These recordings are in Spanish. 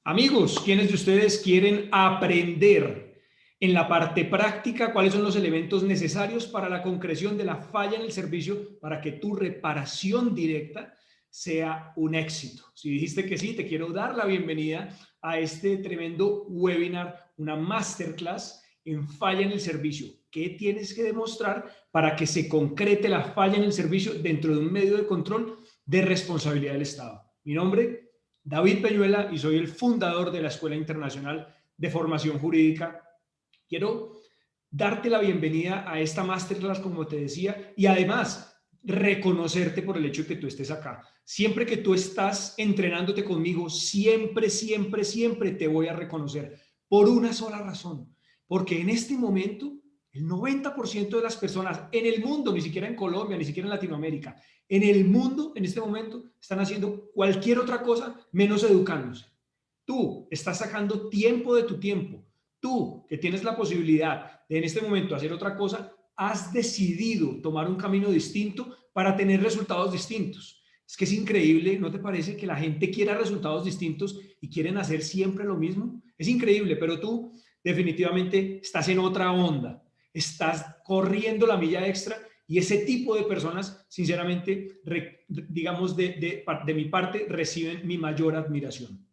Amigos, ¿quiénes de ustedes quieren aprender en la parte práctica cuáles son los elementos necesarios para la concreción de la falla en el servicio para que tu reparación directa sea un éxito? Si dijiste que sí, te quiero dar la bienvenida a este tremendo webinar, una masterclass en falla en el servicio. ¿Qué tienes que demostrar para que se concrete la falla en el servicio dentro de un medio de control de responsabilidad del Estado? Mi nombre, David Peñuela, y soy el fundador de la Escuela Internacional de Formación Jurídica. Quiero darte la bienvenida a esta masterclass, como te decía, y además reconocerte por el hecho de que tú estés acá. Siempre que tú estás entrenándote conmigo, siempre te voy a reconocer por una sola razón, porque en este momento el 90% de las personas en el mundo, ni siquiera en Colombia, ni siquiera en Latinoamérica, en el mundo en este momento están haciendo cualquier otra cosa menos educándose. Tú estás sacando tiempo de tu tiempo. Tú, que tienes la posibilidad de en este momento hacer otra cosa, has decidido tomar un camino distinto para tener resultados distintos. Es que es increíble, ¿no te parece que la gente quiera resultados distintos y quieren hacer siempre lo mismo? Es increíble, pero tú definitivamente estás en otra onda, estás corriendo la milla extra y ese tipo de personas, sinceramente, digamos, de mi parte, reciben mi mayor admiración.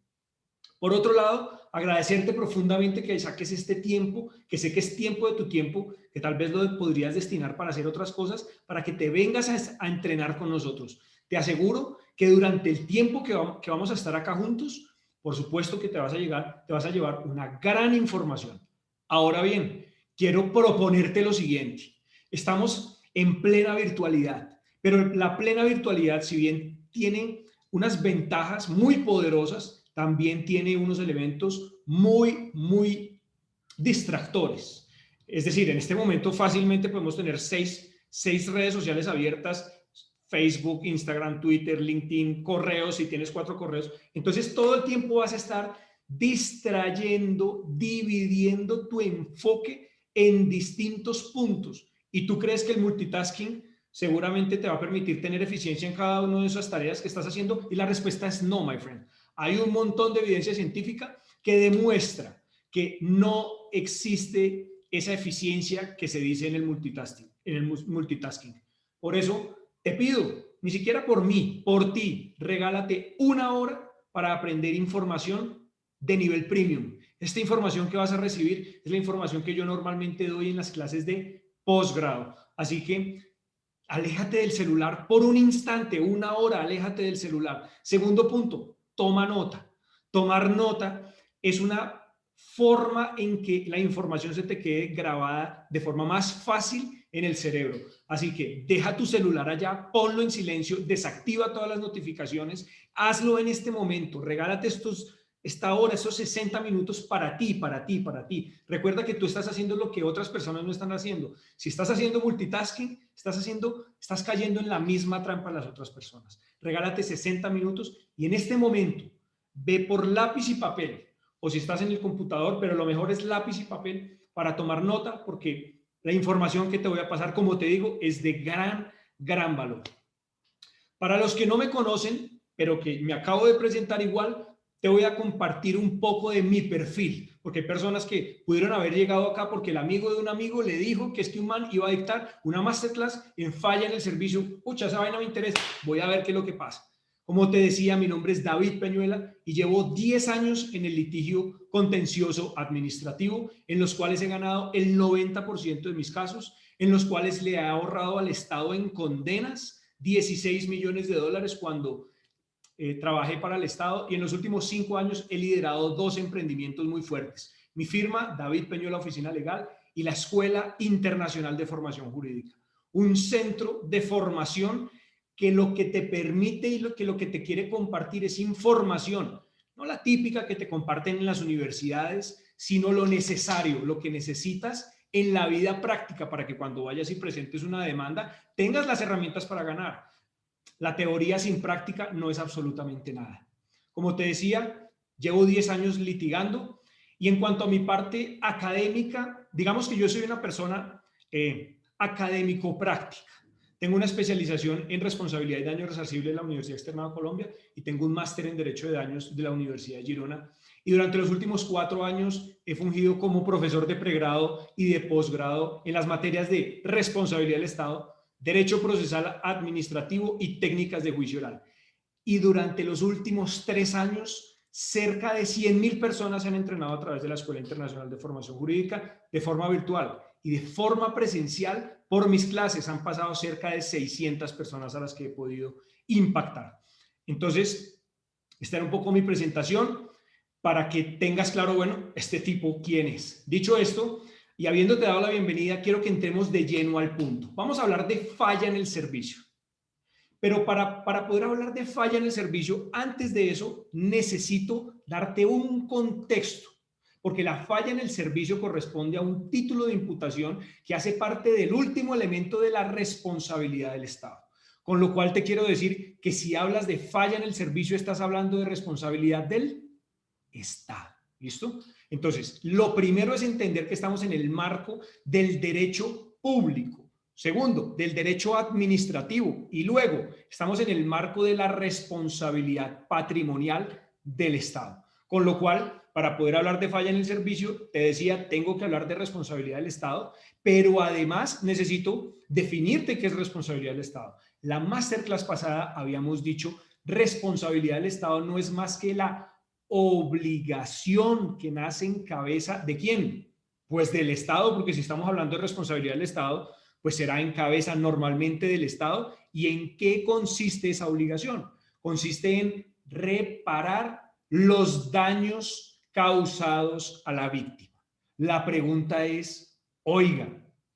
Por otro lado, agradecerte profundamente que saques este tiempo, que sé que es tiempo de tu tiempo, que tal vez lo podrías destinar para hacer otras cosas, para que te vengas a entrenar con nosotros. Te aseguro que durante el tiempo que vamos a estar acá juntos, por supuesto que te vas a llevar una gran información. Ahora bien, quiero proponerte lo siguiente. Estamos en plena virtualidad, pero la plena virtualidad, si bien tiene unas ventajas muy poderosas, también tiene unos elementos muy distractores. Es decir, en este momento fácilmente podemos tener seis redes sociales abiertas: Facebook, Instagram, Twitter, LinkedIn, correos, si tienes 4 correos. Entonces todo el tiempo vas a estar distrayendo, dividiendo tu enfoque en distintos puntos. Y tú crees que el multitasking seguramente te va a permitir tener eficiencia en cada una de esas tareas que estás haciendo, y la respuesta es no, my friend. Hay un montón de evidencia científica que demuestra que no existe esa eficiencia que se dice en el multitasking. Por eso te pido, ni siquiera por mí, por ti, regálate una hora para aprender información de nivel premium. Esta información que vas a recibir es la información que yo normalmente doy en las clases de posgrado. Así que aléjate del celular por un instante, una hora, aléjate del celular. Segundo punto, toma nota. Tomar nota es una forma en que la información se te quede grabada de forma más fácil en el cerebro. Así que deja tu celular allá, ponlo en silencio, desactiva todas las notificaciones, hazlo en este momento, regálate esta hora, esos 60 minutos para ti, para ti, para ti. Recuerda que tú estás haciendo lo que otras personas no están haciendo. Si estás haciendo multitasking, estás cayendo en la misma trampa de las otras personas. Regálate 60 minutos y en este momento ve por lápiz y papel, o si estás en el computador, pero lo mejor es lápiz y papel para tomar nota, porque la información que te voy a pasar, como te digo, es de gran valor. Para los que no me conocen, pero que me acabo de presentar igual, te voy a compartir un poco de mi perfil, porque hay personas que pudieron haber llegado acá porque el amigo de un amigo le dijo que es que un man iba a dictar una masterclass en falla en el servicio. Pucha, esa vaina me interesa, voy a ver qué es lo que pasa. Como te decía, mi nombre es David Peñuela y llevo 10 años en el litigio contencioso administrativo, en los cuales he ganado el 90% de mis casos, en los cuales le he ahorrado al Estado en condenas 16 millones de dólares cuando trabajé para el Estado, y en los últimos 5 años he liderado 2 emprendimientos muy fuertes: mi firma David Peñuela Oficina Legal y la Escuela Internacional de Formación Jurídica, un centro de formación que lo que te permite y lo que te quiere compartir es información, no la típica que te comparten en las universidades, sino lo necesario, lo que necesitas en la vida práctica para que cuando vayas y presentes una demanda tengas las herramientas para ganar. La teoría sin práctica no es absolutamente nada. Como te decía, llevo 10 años litigando, y en cuanto a mi parte académica, digamos que yo soy una persona académico-práctica. Tengo una especialización en responsabilidad y daño resarcible de la Universidad Externada de Colombia y tengo un máster en Derecho de Daños de la Universidad de Girona. Y durante los últimos 4 años he fungido como profesor de pregrado y de posgrado en las materias de responsabilidad del Estado, derecho procesal administrativo y técnicas de juicio oral. Y durante los últimos 3 años, cerca de 100.000 personas se han entrenado a través de la Escuela Internacional de Formación Jurídica de forma virtual y de forma presencial. Por mis clases han pasado cerca de 600 personas a las que he podido impactar. Entonces, esta era un poco mi presentación para que tengas claro, bueno, este tipo quién es. Dicho esto, y habiéndote dado la bienvenida, quiero que entremos de lleno al punto. Vamos a hablar de falla en el servicio. Pero para poder hablar de falla en el servicio, antes de eso, necesito darte un contexto, porque la falla en el servicio corresponde a un título de imputación que hace parte del último elemento de la responsabilidad del Estado. Con lo cual te quiero decir que si hablas de falla en el servicio, estás hablando de responsabilidad del Estado. ¿Listo? Entonces, lo primero es entender que estamos en el marco del derecho público. Segundo, del derecho administrativo. Y luego, estamos en el marco de la responsabilidad patrimonial del Estado. Con lo cual, para poder hablar de falla en el servicio, te decía, tengo que hablar de responsabilidad del Estado, pero además necesito definirte qué es responsabilidad del Estado. La masterclass pasada habíamos dicho, responsabilidad del Estado no es más que la obligación que nace en cabeza ¿de quién? Pues del Estado, porque si estamos hablando de responsabilidad del Estado, pues será en cabeza normalmente del Estado. ¿Y en qué consiste esa obligación? Consiste en reparar los daños causados a la víctima. La pregunta es, oiga,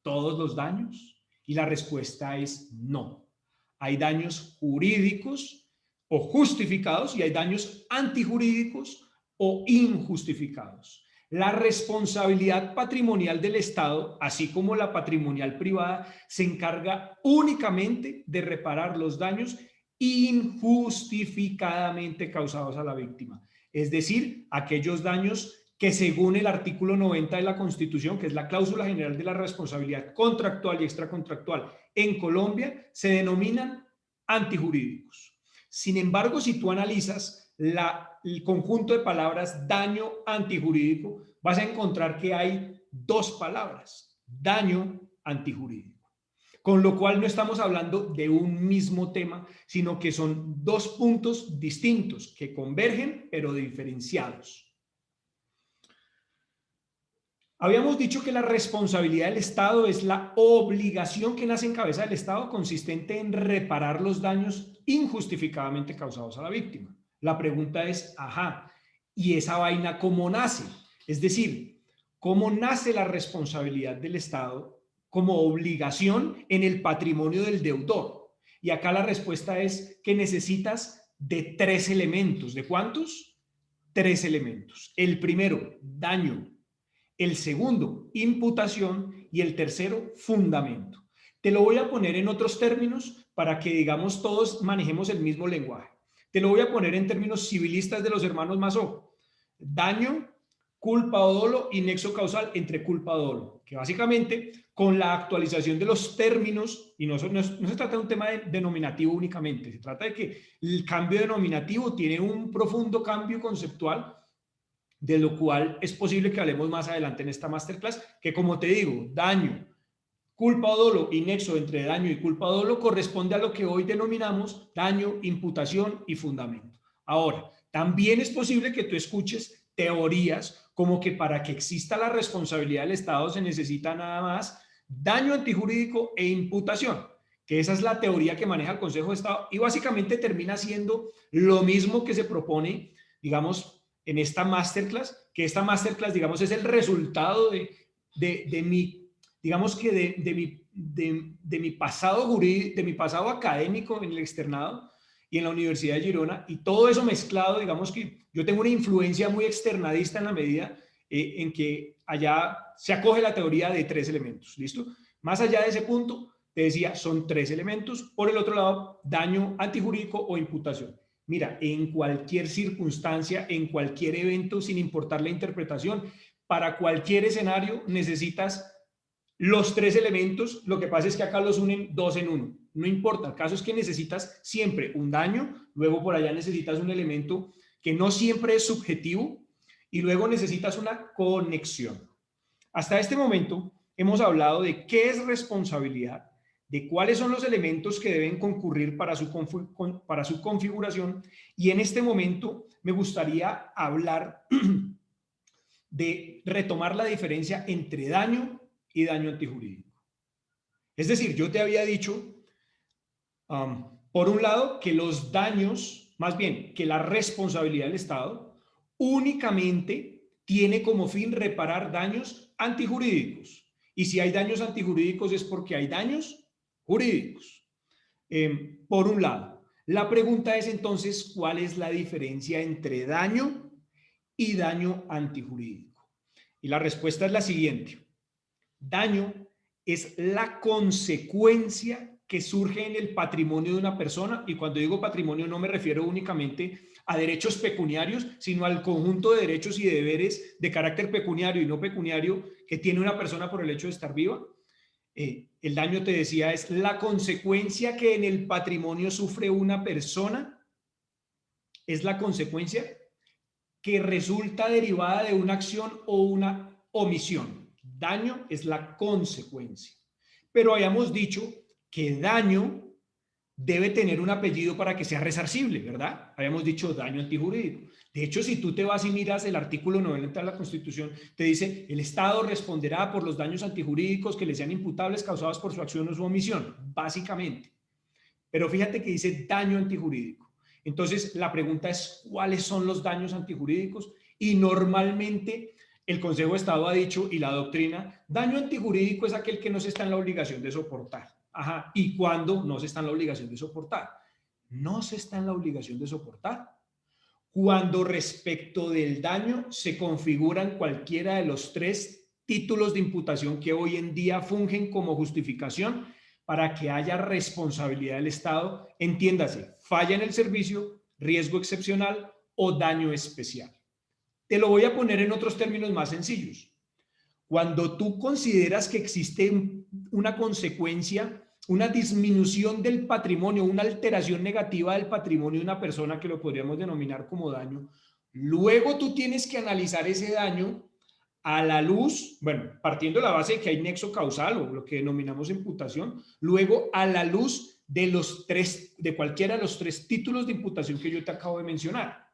¿todos los daños? Y la respuesta es no. Hay daños jurídicos o justificados y hay daños antijurídicos o injustificados. La responsabilidad patrimonial del Estado, así como la patrimonial privada, se encarga únicamente de reparar los daños injustificadamente causados a la víctima. Es decir, aquellos daños que según el artículo 90 de la Constitución, que es la cláusula general de la responsabilidad contractual y extracontractual en Colombia, se denominan antijurídicos. Sin embargo, si tú analizas el conjunto de palabras daño antijurídico, vas a encontrar que hay 2 palabras, daño antijurídico. Con lo cual no estamos hablando de un mismo tema, sino que son 2 puntos distintos que convergen, pero diferenciados. Habíamos dicho que la responsabilidad del Estado es la obligación que nace en cabeza del Estado consistente en reparar los daños injustificadamente causados a la víctima. La pregunta es, ajá, ¿y esa vaina cómo nace? Es decir, ¿cómo nace la responsabilidad del Estado como obligación en el patrimonio del deudor? Y acá la respuesta es que necesitas de 3 elementos. ¿De cuántos? 3 elementos. El primero, daño. El segundo, imputación, y el tercero, fundamento. Te lo voy a poner en otros términos para que, digamos, todos manejemos el mismo lenguaje. Te lo voy a poner en términos civilistas de los hermanos Masó. Daño, culpa o dolo y nexo causal entre culpa o dolo. Que básicamente, con la actualización de los términos, y no se trata de un tema denominativo únicamente, se trata de que el cambio denominativo tiene un profundo cambio conceptual, de lo cual es posible que hablemos más adelante en esta masterclass, que como te digo, daño, culpa o dolo y nexo entre daño y culpa o dolo corresponde a lo que hoy denominamos daño, imputación y fundamento. Ahora, también es posible que tú escuches teorías como que para que exista la responsabilidad del Estado se necesita nada más daño antijurídico e imputación, que esa es la teoría que maneja el Consejo de Estado y básicamente termina siendo lo mismo que se propone, digamos, en esta masterclass, que esta masterclass, digamos, es el resultado de mi, digamos que de mi pasado jurídico, de mi pasado académico en el externado y en la Universidad de Girona, y todo eso mezclado, digamos que yo tengo una influencia muy externadista en la medida en que allá se acoge la teoría de 3 elementos, ¿listo? Más allá de ese punto, te decía, son 3 elementos. Por el otro lado, daño antijurídico o imputación. Mira, en cualquier circunstancia, en cualquier evento, sin importar la interpretación, para cualquier escenario necesitas los 3 elementos. Lo que pasa es que acá los unen 2 en 1. no importa. El caso es que necesitas siempre un daño, luego por allá necesitas un elemento que no siempre es subjetivo y luego necesitas una conexión. Hasta este momento hemos hablado de qué es responsabilidad, de cuáles son los elementos que deben concurrir para su configuración, y en este momento me gustaría hablar de retomar la diferencia entre daño y daño antijurídico. Es decir, yo te había dicho, por un lado, que los daños, más bien, que la responsabilidad del Estado únicamente tiene como fin reparar daños antijurídicos. Y si hay daños antijurídicos es porque hay daños jurídicos. Por un lado, la pregunta es entonces, ¿cuál es la diferencia entre daño y daño antijurídico? Y la respuesta es la siguiente. Daño es la consecuencia que surge en el patrimonio de una persona, y cuando digo patrimonio no me refiero únicamente a derechos pecuniarios, sino al conjunto de derechos y deberes de carácter pecuniario y no pecuniario que tiene una persona por el hecho de estar viva. El daño, te decía, es la consecuencia que en el patrimonio sufre una persona, es la consecuencia que resulta derivada de una acción o una omisión. Daño es la consecuencia. Pero habíamos dicho que daño debe tener un apellido para que sea resarcible, ¿verdad? Habíamos dicho daño antijurídico. De hecho, si tú te vas y miras el artículo 90 de la Constitución, te dice, el Estado responderá por los daños antijurídicos que le sean imputables causados por su acción o su omisión, básicamente. Pero fíjate que dice daño antijurídico. Entonces, la pregunta es, ¿cuáles son los daños antijurídicos? Y normalmente el Consejo de Estado ha dicho, y la doctrina, daño antijurídico es aquel que no se está en la obligación de soportar. Ajá. ¿Y cuándo no se está en la obligación de soportar? No se está en la obligación de soportar cuando respecto del daño se configuran cualquiera de los tres títulos de imputación que hoy en día fungen como justificación para que haya responsabilidad del Estado, entiéndase, falla en el servicio, riesgo excepcional o daño especial. Te lo voy a poner en otros términos más sencillos. Cuando tú consideras que existe una consecuencia, una disminución del patrimonio, una alteración negativa del patrimonio de una persona, que lo podríamos denominar como daño, luego tú tienes que analizar ese daño a la luz, bueno, partiendo de la base de que hay nexo causal o lo que denominamos imputación, luego a la luz de cualquiera de los tres títulos de imputación que yo te acabo de mencionar.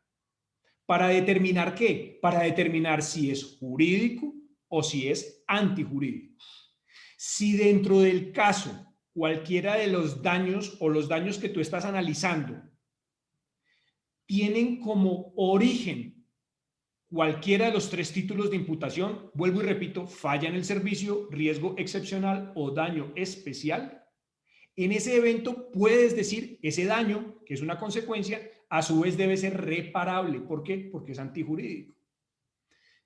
¿Para determinar qué? Para determinar si es jurídico o si es antijurídico. Si dentro del caso cualquiera de los daños o los daños que tú estás analizando tienen como origen cualquiera de los tres títulos de imputación, vuelvo y repito, falla en el servicio, riesgo excepcional o daño especial, en ese evento puedes decir ese daño, que es una consecuencia, a su vez debe ser reparable. ¿Por qué? Porque es antijurídico.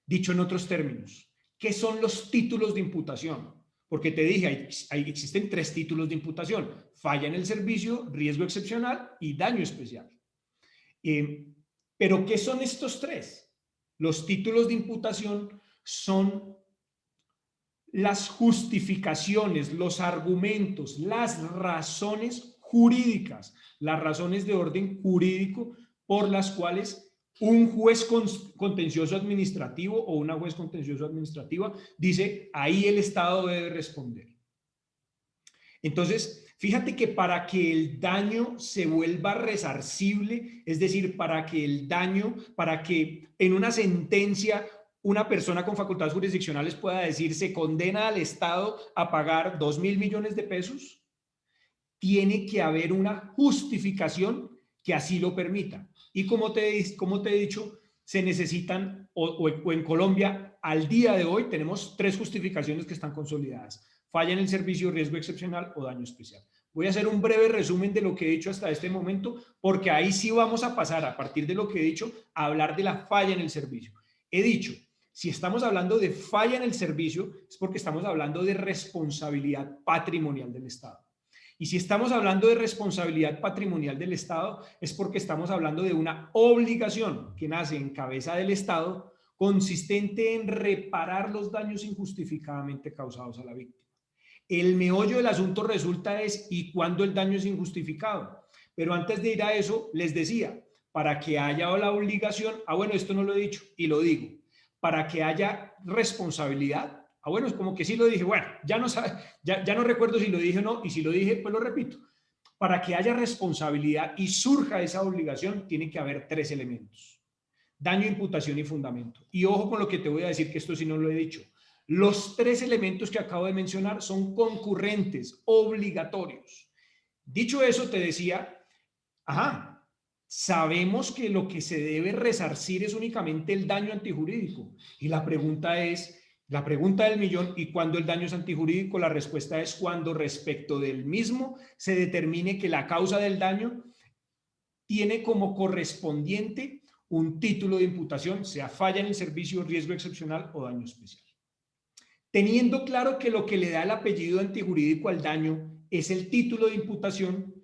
Dicho en otros términos, ¿qué son los títulos de imputación? Porque te dije, existen tres títulos de imputación: falla en el servicio, riesgo excepcional y daño especial. Pero ¿qué son estos tres? Los títulos de imputación son las justificaciones, los argumentos, las razones jurídicas, las razones de orden jurídico por las cuales un juez contencioso administrativo o una juez contencioso administrativa dice, ahí el Estado debe responder. Entonces, fíjate que para que el daño se vuelva resarcible, es decir, para que en una sentencia una persona con facultades jurisdiccionales pueda decir se condena al Estado a pagar 2.000 millones de pesos, tiene que haber una justificación que así lo permita. Y como te he dicho, se necesitan, o en Colombia, al día de hoy, tenemos tres justificaciones que están consolidadas: falla en el servicio, riesgo excepcional o daño especial. Voy a hacer un breve resumen de lo que he dicho hasta este momento, porque ahí sí vamos a pasar, a partir de lo que he dicho, a hablar de la falla en el servicio. He dicho, si estamos hablando de falla en el servicio, es porque estamos hablando de responsabilidad patrimonial del Estado. Y si estamos hablando de responsabilidad patrimonial del Estado, es porque estamos hablando de una obligación que nace en cabeza del Estado, consistente en reparar los daños injustificadamente causados a la víctima. El meollo del asunto resulta es ¿y cuándo el daño es injustificado? Pero antes de ir a eso, les decía, para que haya la obligación, bueno, esto no lo he dicho y lo digo, para que haya responsabilidad, bueno, es como que sí lo dije, bueno, ya no, ya no recuerdo si lo dije o no, y si lo dije, pues lo repito. Para que haya responsabilidad y surja esa obligación, tiene que haber 3 elementos: daño, imputación y fundamento. Y ojo con lo que te voy a decir, que esto sí no lo he dicho. Los 3 elementos que acabo de mencionar son concurrentes, obligatorios. Dicho eso, te decía, sabemos que lo que se debe resarcir es únicamente el daño antijurídico. Y la pregunta es, la pregunta del millón, ¿y cuándo el daño es antijurídico? La respuesta es cuando respecto del mismo se determine que la causa del daño tiene como correspondiente un título de imputación, sea falla en el servicio, riesgo excepcional o daño especial. Teniendo claro que lo que le da el apellido antijurídico al daño es el título de imputación,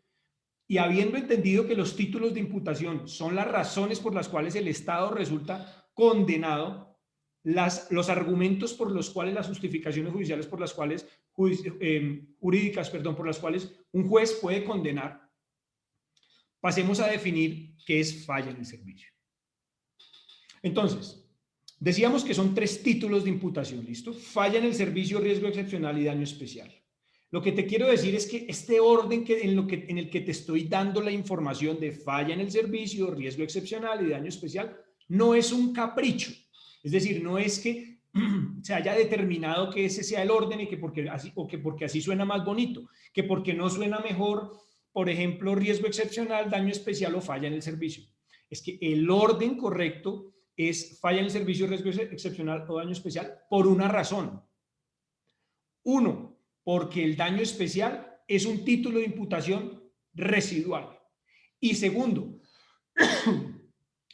y habiendo entendido que los títulos de imputación son las razones por las cuales el Estado resulta condenado, los argumentos por los cuales, las justificaciones judiciales por las cuales, jurídicas, perdón, por las cuales un juez puede condenar, pasemos a definir qué es falla en el servicio. Entonces, decíamos que son 3 títulos de imputación, ¿listo? Falla en el servicio, riesgo excepcional y daño especial. Lo que te quiero decir es que este orden en el que te estoy dando la información de falla en el servicio, riesgo excepcional y daño especial, no es un capricho. Es decir, no es que se haya determinado que ese sea el orden y que porque así suena más bonito, que porque no suena mejor, por ejemplo, riesgo excepcional, daño especial o falla en el servicio. Es que el orden correcto es falla en el servicio, riesgo excepcional o daño especial por una razón. Uno, porque el daño especial es un título de imputación residual. Y segundo,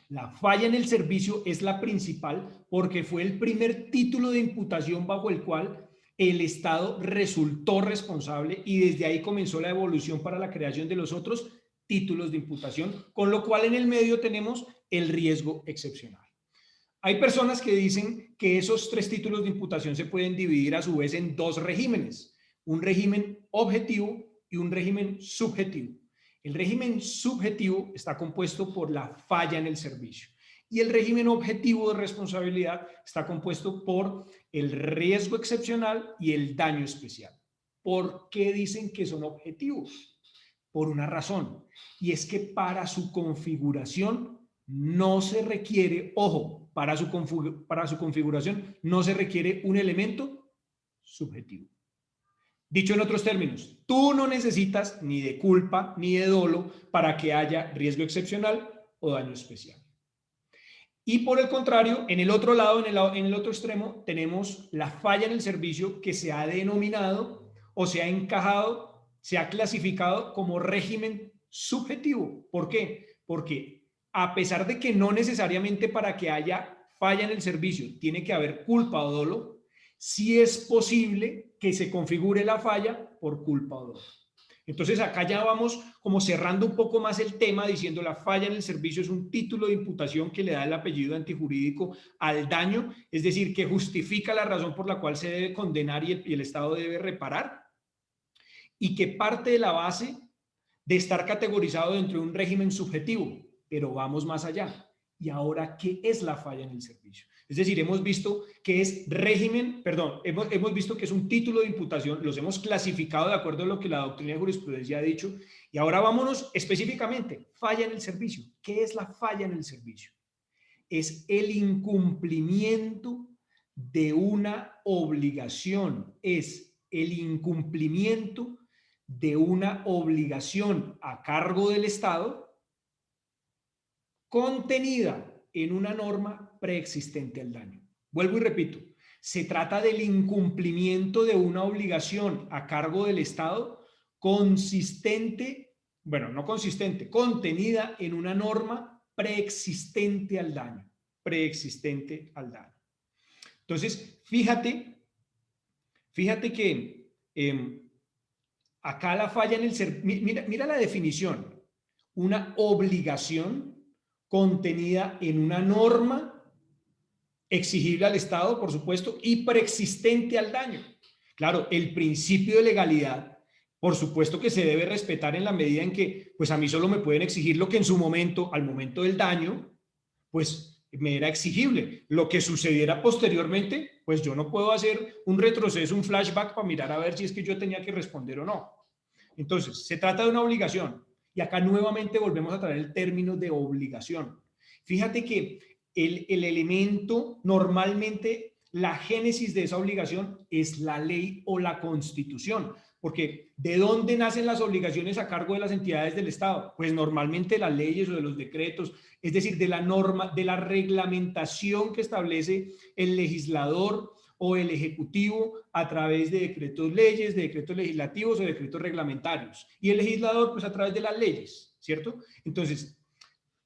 la falla en el servicio es la principal porque fue el primer título de imputación bajo el cual el Estado resultó responsable y desde ahí comenzó la evolución para la creación de los otros títulos de imputación, con lo cual en el medio tenemos el riesgo excepcional. Hay personas que dicen que esos 3 títulos de imputación se pueden dividir a su vez en 2 regímenes, un régimen objetivo y un régimen subjetivo. El régimen subjetivo está compuesto por la falla en el servicio y el régimen objetivo de responsabilidad está compuesto por el riesgo excepcional y el daño especial. ¿Por qué dicen que son objetivos? Por una razón, y es que para su configuración no se requiere, ojo, para su configuración no se requiere un elemento subjetivo. Dicho en otros términos, tú no necesitas ni de culpa ni de dolo para que haya riesgo excepcional o daño especial. Y por el contrario, en el otro lado, en el otro extremo, tenemos la falla en el servicio que se ha denominado o se ha encajado, se ha clasificado como régimen subjetivo. ¿Por qué? Porque a pesar de que no necesariamente para que haya falla en el servicio tiene que haber culpa o dolo, sí es posible que se configure la falla por culpa o dolo. Entonces acá ya vamos como cerrando un poco más el tema diciendo la falla en el servicio es un título de imputación que le da el apellido antijurídico al daño, es decir, que justifica la razón por la cual se debe condenar y el Estado debe reparar, y que parte de la base de estar categorizado dentro de un régimen subjetivo, pero vamos más allá. ¿Y ahora qué es la falla en el servicio? Es decir, hemos visto que es régimen, perdón, hemos visto que es un título de imputación, los hemos clasificado de acuerdo a lo que la doctrina de jurisprudencia ha dicho, y ahora vámonos específicamente, falla en el servicio. ¿Qué es la falla en el servicio? Es el incumplimiento de una obligación, es el incumplimiento de una obligación a cargo del Estado contenida en una norma preexistente al daño. Vuelvo y repito, se trata del incumplimiento de una obligación a cargo del Estado consistente, bueno, no consistente, contenida en una norma preexistente al daño, preexistente al daño. Entonces, fíjate que acá la falla en el servicio, mira la definición, una obligación contenida en una norma exigible al Estado, por supuesto, y preexistente al daño. Claro, el principio de legalidad, por supuesto que se debe respetar en la medida en que, pues a mí solo me pueden exigir lo que en su momento, al momento del daño, pues me era exigible. Lo que sucediera posteriormente, pues yo no puedo hacer un retroceso, un flashback para mirar a ver si es que yo tenía que responder o no. Entonces, se trata de una obligación. Y acá nuevamente volvemos a traer el término de obligación. Fíjate que el elemento, normalmente la génesis de esa obligación es la ley o la constitución. Porque ¿de dónde nacen las obligaciones a cargo de las entidades del Estado? Pues normalmente las leyes o de los decretos, es decir, de la norma, de la reglamentación que establece el legislador o el Ejecutivo a través de decretos leyes, de decretos legislativos o decretos reglamentarios. Y el legislador, pues a través de las leyes, ¿cierto? Entonces,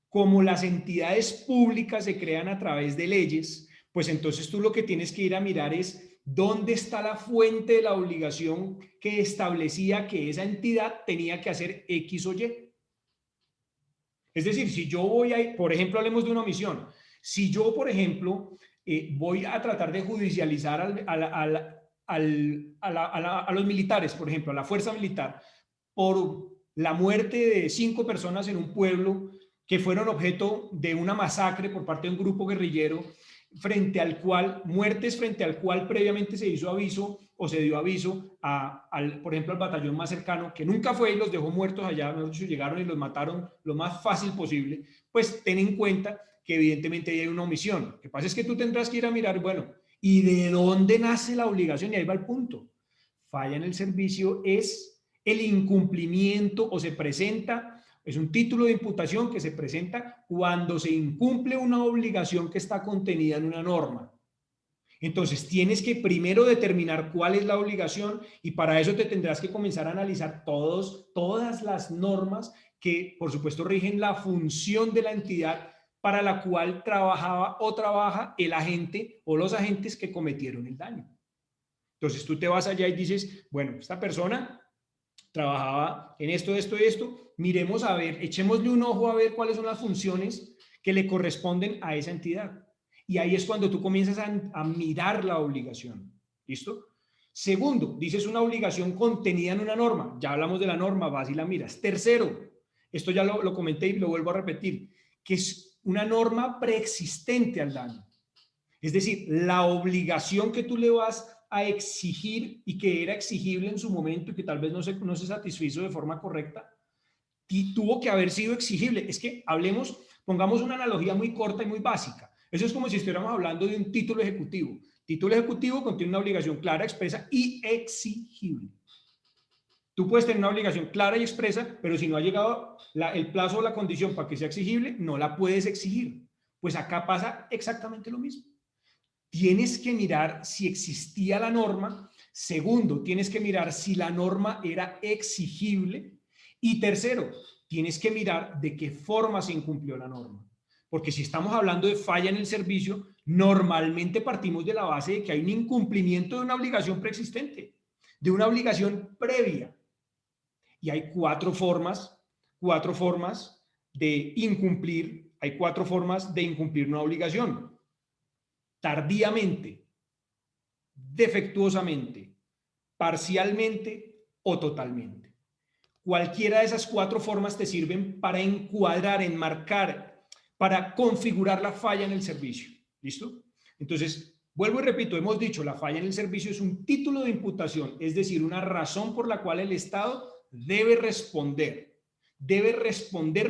como las entidades públicas se crean a través de leyes, pues entonces tú lo que tienes que ir a mirar es dónde está la fuente de la obligación que establecía que esa entidad tenía que hacer X o Y. Es decir, si yo voy a, por ejemplo, hablemos de una omisión. Si yo, por ejemplo, voy a tratar de judicializar a los militares, por ejemplo, a la fuerza militar, por la muerte de 5 personas en un pueblo que fueron objeto de una masacre por parte de un grupo guerrillero, muertes frente al cual previamente se hizo aviso o se dio aviso por ejemplo, al batallón más cercano, que nunca fue y los dejó muertos allá, llegaron y los mataron lo más fácil posible, pues ten en cuenta que evidentemente hay una omisión. Lo que pasa es que tú tendrás que ir a mirar, bueno, ¿y de dónde nace la obligación? Y ahí va el punto. Falla en el servicio es el incumplimiento o se presenta, es un título de imputación que se presenta cuando se incumple una obligación que está contenida en una norma. Entonces, tienes que primero determinar cuál es la obligación y para eso te tendrás que comenzar a analizar todas las normas que, por supuesto, rigen la función de la entidad para la cual trabajaba o trabaja el agente o los agentes que cometieron el daño. Entonces, tú te vas allá y dices, bueno, esta persona trabajaba en esto, esto y esto, miremos a ver, echémosle un ojo a ver cuáles son las funciones que le corresponden a esa entidad. Y ahí es cuando tú comienzas a mirar la obligación. ¿Listo? Segundo, dices una obligación contenida en una norma. Ya hablamos de la norma, vas y la miras. Tercero, esto ya lo comenté y lo vuelvo a repetir, que es una norma preexistente al daño. Es decir, la obligación que tú le vas a exigir y que era exigible en su momento y que tal vez no se satisfizo de forma correcta, tuvo que haber sido exigible. Es que hablemos, pongamos una analogía muy corta y muy básica. Eso es como si estuviéramos hablando de un título ejecutivo. Título ejecutivo contiene una obligación clara, expresa y exigible. Tú puedes tener una obligación clara y expresa, pero si no ha llegado el plazo o la condición para que sea exigible, no la puedes exigir. Pues acá pasa exactamente lo mismo. Tienes que mirar si existía la norma. Segundo, tienes que mirar si la norma era exigible. Y tercero, tienes que mirar de qué forma se incumplió la norma. Porque si estamos hablando de falla en el servicio, normalmente partimos de la base de que hay un incumplimiento de una obligación preexistente, de una obligación previa. Y hay cuatro formas de incumplir, hay 4 formas de incumplir una obligación. Tardíamente, defectuosamente, parcialmente o totalmente. Cualquiera de esas 4 formas te sirven para encuadrar, enmarcar, para configurar la falla en el servicio. ¿Listo? Entonces, vuelvo y repito, hemos dicho, la falla en el servicio es un título de imputación, es decir, una razón por la cual el Estado debe responder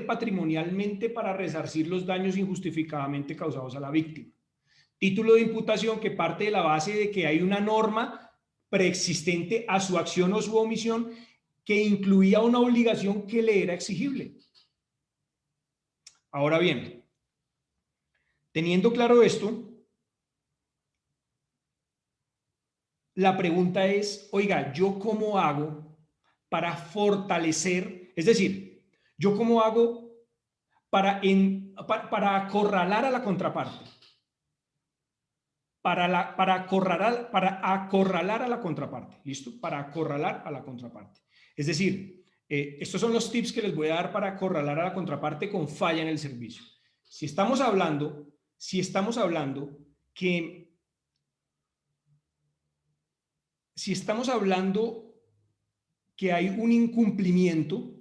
patrimonialmente para resarcir los daños injustificadamente causados a la víctima. Título de imputación que parte de la base de que hay una norma preexistente a su acción o su omisión que incluía una obligación que le era exigible. Ahora bien, teniendo claro esto, la pregunta es, oiga, ¿yo cómo hago para fortalecer? Es decir, ¿yo cómo hago para acorralar a la contraparte? Para acorralar a la contraparte, ¿listo? Para acorralar a la contraparte. Es decir, estos son los tips que les voy a dar para acorralar a la contraparte con falla en el servicio. Si estamos hablando que si estamos hablando que hay un incumplimiento,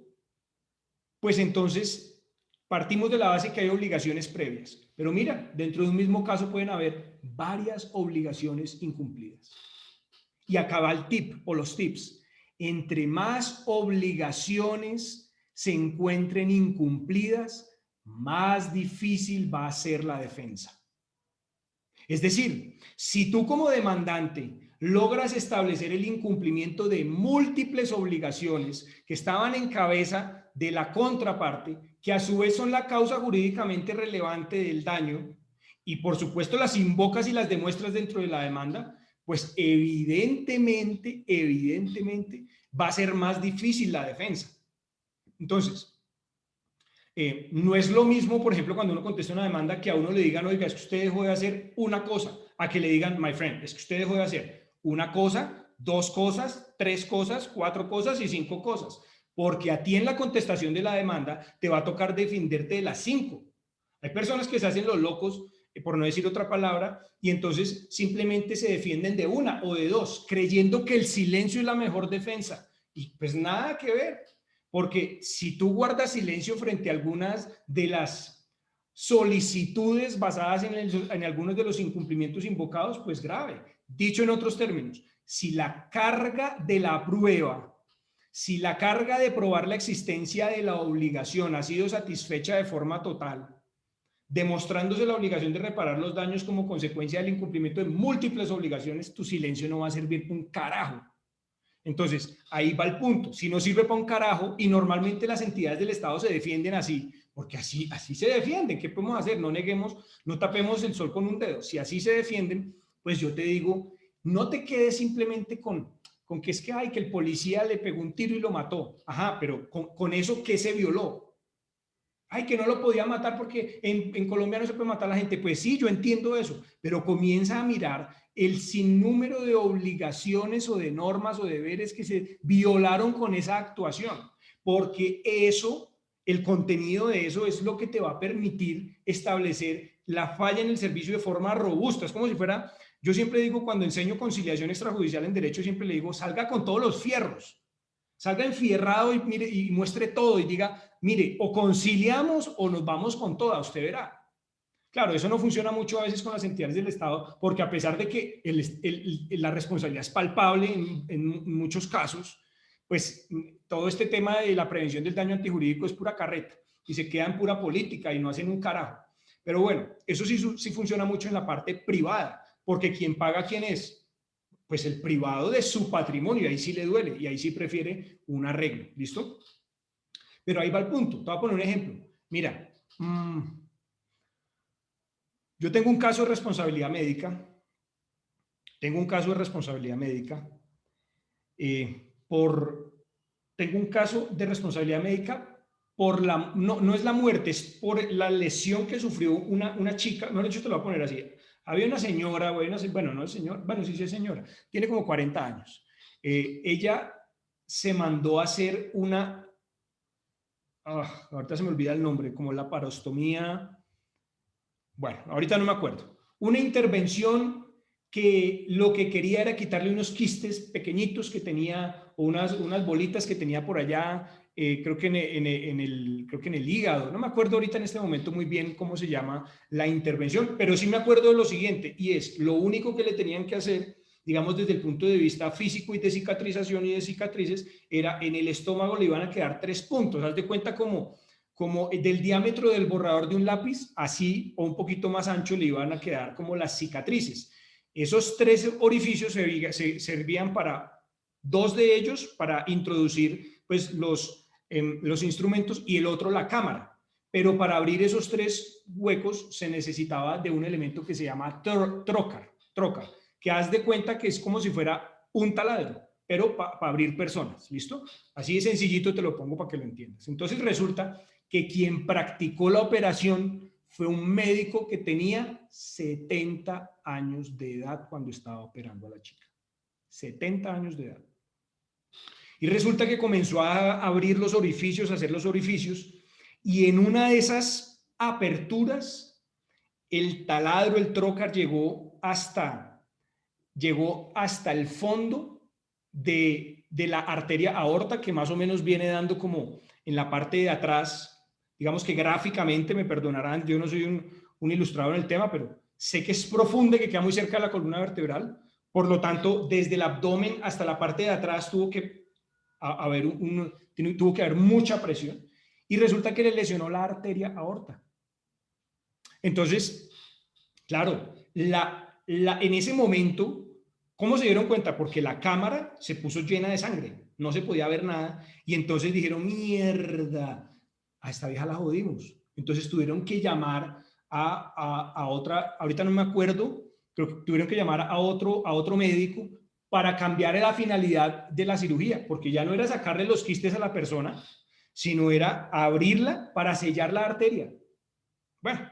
pues entonces partimos de la base que hay obligaciones previas. Pero mira, dentro de un mismo caso pueden haber varias obligaciones incumplidas. Y acá va el tip o los tips. Entre más obligaciones se encuentren incumplidas, más difícil va a ser la defensa. Es decir, si tú como demandante logras establecer el incumplimiento de múltiples obligaciones que estaban en cabeza de la contraparte, que a su vez son la causa jurídicamente relevante del daño, y por supuesto las invocas y las demuestras dentro de la demanda, pues evidentemente va a ser más difícil la defensa. Entonces, no es lo mismo, por ejemplo, cuando uno contesta una demanda, que a uno le digan, oiga, es que usted dejó de hacer una cosa, a que le digan, my friend, es que usted dejó de hacer una cosa, dos cosas, tres cosas, cuatro cosas y cinco cosas. Porque a ti en la contestación de la demanda te va a tocar defenderte de las cinco. Hay personas que se hacen los locos, por no decir otra palabra, y entonces simplemente se defienden de una o de dos, creyendo que el silencio es la mejor defensa. Y pues nada que ver. Porque si tú guardas silencio frente a algunas de las solicitudes basadas en algunos de los incumplimientos invocados, pues grave. Dicho en otros términos, si la carga de la prueba, si la carga de probar la existencia de la obligación ha sido satisfecha de forma total, demostrándose la obligación de reparar los daños como consecuencia del incumplimiento de múltiples obligaciones, tu silencio no va a servir para un carajo. Entonces, ahí va el punto. Si no sirve para un carajo, y normalmente las entidades del Estado se defienden así, porque así se defienden. ¿Qué podemos hacer? No neguemos, no tapemos el sol con un dedo. Si así se defienden, pues yo te digo, no te quedes simplemente con que es que, ay, que el policía le pegó un tiro y lo mató. Ajá, pero con eso, ¿qué se violó? Ay, que no lo podía matar porque en Colombia no se puede matar a la gente. Pues sí, yo entiendo eso, pero comienza a mirar el sinnúmero de obligaciones o de normas o deberes que se violaron con esa actuación, porque eso, el contenido de eso es lo que te va a permitir establecer la falla en el servicio de forma robusta. Es como si fuera, yo siempre digo, cuando enseño conciliación extrajudicial en derecho, siempre le digo, salga con todos los fierros. Salga enfierrado y mire y muestre todo y diga, mire, o conciliamos o nos vamos con toda, usted verá. Claro, eso no funciona mucho a veces con las entidades del Estado, porque a pesar de que la responsabilidad es palpable en muchos casos, pues todo este tema de la prevención del daño antijurídico es pura carreta y se queda en pura política y no hacen un carajo. Pero bueno, eso sí funciona mucho en la parte privada, porque quien paga, ¿quién es? Pues el privado de su patrimonio, ahí sí le duele y ahí sí prefiere un arreglo, ¿listo? Pero ahí va el punto, te voy a poner un ejemplo. Mira, yo tengo un caso de responsabilidad médica, tengo un caso de responsabilidad médica por la, no es la muerte, es por la lesión que sufrió una chica, no, de hecho te lo voy a poner así. Había una señora, bueno, no es señora, bueno, sí es señora, tiene como 40 años. Ella se mandó a hacer ahorita se me olvida el nombre, como la parostomía, bueno, ahorita no me acuerdo. Una intervención que lo que quería era quitarle unos quistes pequeñitos que tenía, o unas bolitas que tenía por allá, creo que creo que en el hígado. No me acuerdo ahorita en este momento muy bien cómo se llama la intervención, pero sí me acuerdo de lo siguiente, y es lo único que le tenían que hacer, digamos desde el punto de vista físico y de cicatrización y de cicatrices, era en el estómago le iban a quedar 3 puntos. Haz de cuenta como del diámetro del borrador de un lápiz, así o un poquito más ancho le iban a quedar como las cicatrices. Esos 3 orificios servían para 2 de ellos para introducir pues los instrumentos y el otro la cámara. Pero para abrir esos 3 huecos se necesitaba de un elemento que se llama trocar, que haz de cuenta que es como si fuera un taladro, pero para abrir personas, ¿listo? Así de sencillito te lo pongo para que lo entiendas. Entonces resulta que quien practicó la operación fue un médico que tenía 70 años de edad cuando estaba operando a la chica. 70 años de edad. Y resulta que comenzó a abrir los orificios, a hacer los orificios, y en una de esas aperturas, el taladro, el trocar, llegó hasta el fondo de la arteria aorta, que más o menos viene dando como en la parte de atrás, digamos que gráficamente, me perdonarán, yo no soy un ilustrador en el tema, pero sé que es profunda y que queda muy cerca de la columna vertebral. Por lo tanto, desde el abdomen hasta la parte de atrás tuvo que haber mucha presión y resulta que le lesionó la arteria aorta. Entonces, claro, en ese momento, ¿cómo se dieron cuenta? Porque la cámara se puso llena de sangre, no se podía ver nada y entonces dijeron, mierda, a esta vieja la jodimos. Entonces tuvieron que llamar a otra, ahorita no me acuerdo, pero tuvieron que llamar a otro médico para cambiar la finalidad de la cirugía, porque ya no era sacarle los quistes a la persona, sino era abrirla para sellar la arteria. Bueno,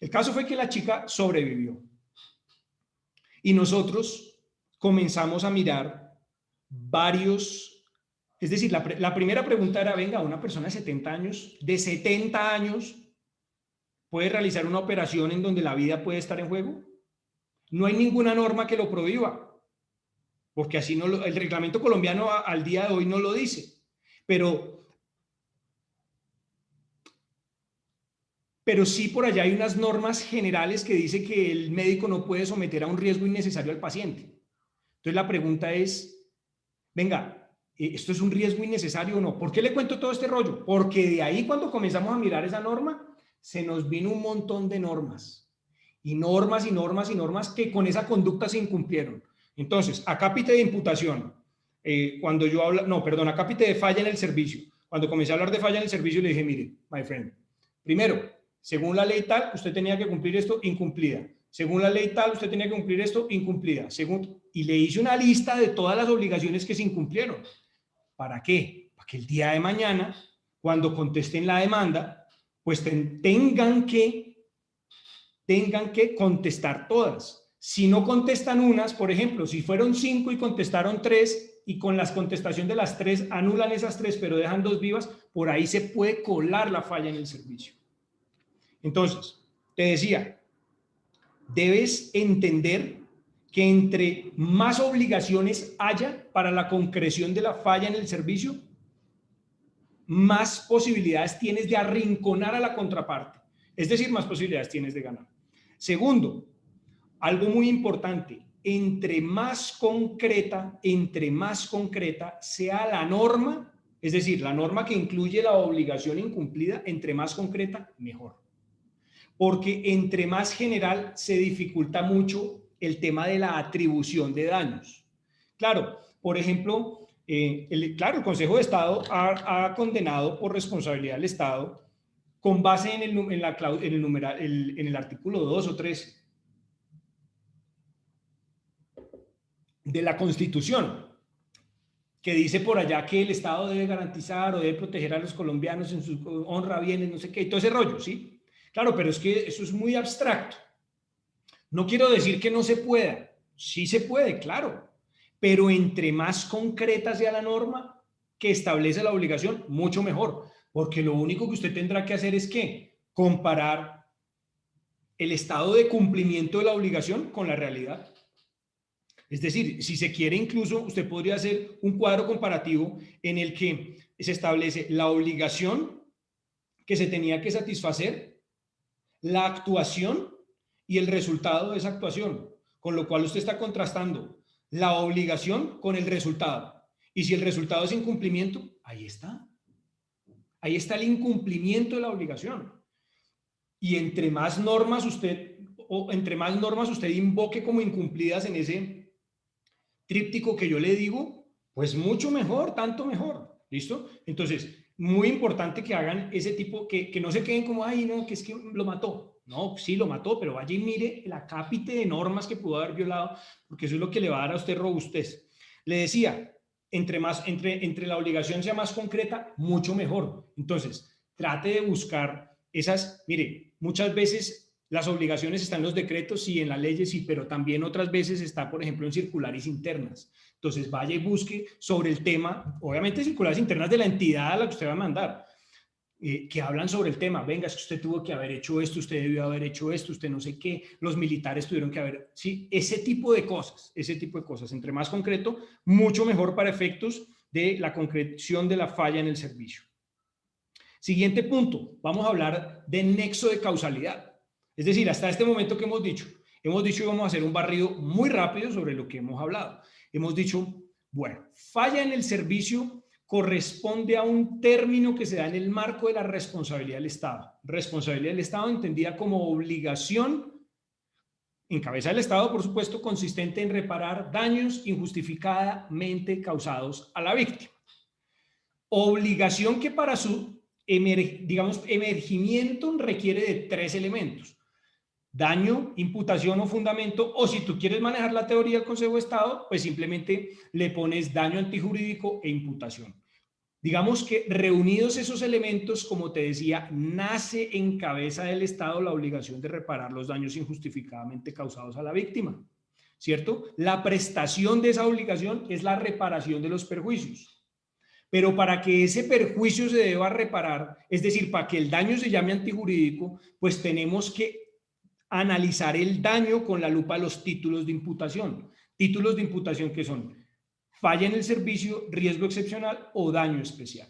el caso fue que la chica sobrevivió. Y nosotros comenzamos a mirar varios, es decir, la primera pregunta era, venga, una persona de 70 años, ¿puede realizar una operación en donde la vida puede estar en juego? No hay ninguna norma que lo prohíba, porque así no el reglamento colombiano al día de hoy no lo dice. Pero sí por allá hay unas normas generales que dice que el médico no puede someter a un riesgo innecesario al paciente. Entonces la pregunta es, venga, ¿esto es un riesgo innecesario o no? ¿Por qué le cuento todo este rollo? Porque de ahí cuando comenzamos a mirar esa norma, se nos vino un montón de normas. Y normas y normas y normas que con esa conducta se incumplieron. Entonces, acápite de imputación. Cuando yo hablo, no, perdón, acápite de falla en el servicio. Cuando comencé a hablar de falla en el servicio, le dije, mire, my friend, primero, según la ley tal, usted tenía que cumplir esto, incumplida. Según la ley tal, usted tenía que cumplir esto, incumplida. Y le hice una lista de todas las obligaciones que se incumplieron. ¿Para qué? Para que el día de mañana, cuando contesten la demanda, pues tengan que contestar todas. Si no contestan unas, por ejemplo, si fueron 5 y contestaron 3 y con la contestación de las 3 anulan esas 3 pero dejan 2 vivas, por ahí se puede colar la falla en el servicio. Entonces, te decía, debes entender que entre más obligaciones haya para la concreción de la falla en el servicio, más posibilidades tienes de arrinconar a la contraparte. Es decir, más posibilidades tienes de ganar. Segundo, algo muy importante, entre más concreta sea la norma, es decir, la norma que incluye la obligación incumplida, entre más concreta, mejor. Porque entre más general se dificulta mucho el tema de la atribución de daños. Claro, por ejemplo, el Consejo de Estado ha condenado por responsabilidad del Estado con base en el artículo 2 o 3 de la Constitución, que dice por allá que el Estado debe garantizar o debe proteger a los colombianos en su honra, bienes, no sé qué, y todo ese rollo, ¿sí? Claro, pero es que eso es muy abstracto. No quiero decir que no se pueda, sí se puede, claro, pero entre más concreta sea la norma que establece la obligación, mucho mejor, porque lo único que usted tendrá que hacer es que comparar el estado de cumplimiento de la obligación con la realidad. Es decir, si se quiere incluso, usted podría hacer un cuadro comparativo en el que se establece la obligación que se tenía que satisfacer, la actuación y el resultado de esa actuación, con lo cual usted está contrastando la obligación con el resultado. Y si el resultado es incumplimiento, ahí está. Ahí está el incumplimiento de la obligación. Y entre más normas usted invoque como incumplidas en ese tríptico que yo le digo, pues mucho mejor, tanto mejor. ¿Listo? Entonces, muy importante que hagan ese tipo, que no se queden como, ay, no, que es que lo mató. No, sí lo mató, pero vaya y mire el acápite de normas que pudo haber violado, porque eso es lo que le va a dar a usted robustez. Le decía, entre la obligación sea más concreta, mucho mejor. Entonces, trate de buscar esas, mire, muchas veces las obligaciones están en los decretos, sí, en las leyes, sí, pero también otras veces está, por ejemplo, en circulares internas. Entonces, vaya y busque sobre el tema, obviamente circulares internas de la entidad a la que usted va a mandar. que hablan sobre el tema. Venga, es que usted tuvo que haber hecho esto, usted debió haber hecho esto, usted no sé qué, los militares tuvieron que haber, sí, ese tipo de cosas, entre más concreto, mucho mejor para efectos de la concreción de la falla en el servicio. Siguiente punto, vamos a hablar de nexo de causalidad. Es decir, hasta este momento que hemos dicho que vamos a hacer un barrido muy rápido sobre lo que hemos hablado. Hemos dicho, bueno, falla en el servicio corresponde a un término que se da en el marco de la responsabilidad del Estado. Responsabilidad del Estado entendida como obligación en cabeza del Estado, por supuesto, consistente en reparar daños injustificadamente causados a la víctima. Obligación que para su, digamos, emergimiento requiere de 3 elementos. Daño, imputación o fundamento, o si tú quieres manejar la teoría del Consejo de Estado, pues simplemente le pones daño antijurídico e imputación. Digamos que reunidos esos elementos, como te decía, nace en cabeza del Estado la obligación de reparar los daños injustificadamente causados a la víctima, ¿cierto? La prestación de esa obligación es la reparación de los perjuicios. Pero para que ese perjuicio se deba reparar, es decir, para que el daño se llame antijurídico, pues tenemos que analizar el daño con la lupa de los títulos de imputación. Títulos de imputación que son falla en el servicio, riesgo excepcional o daño especial.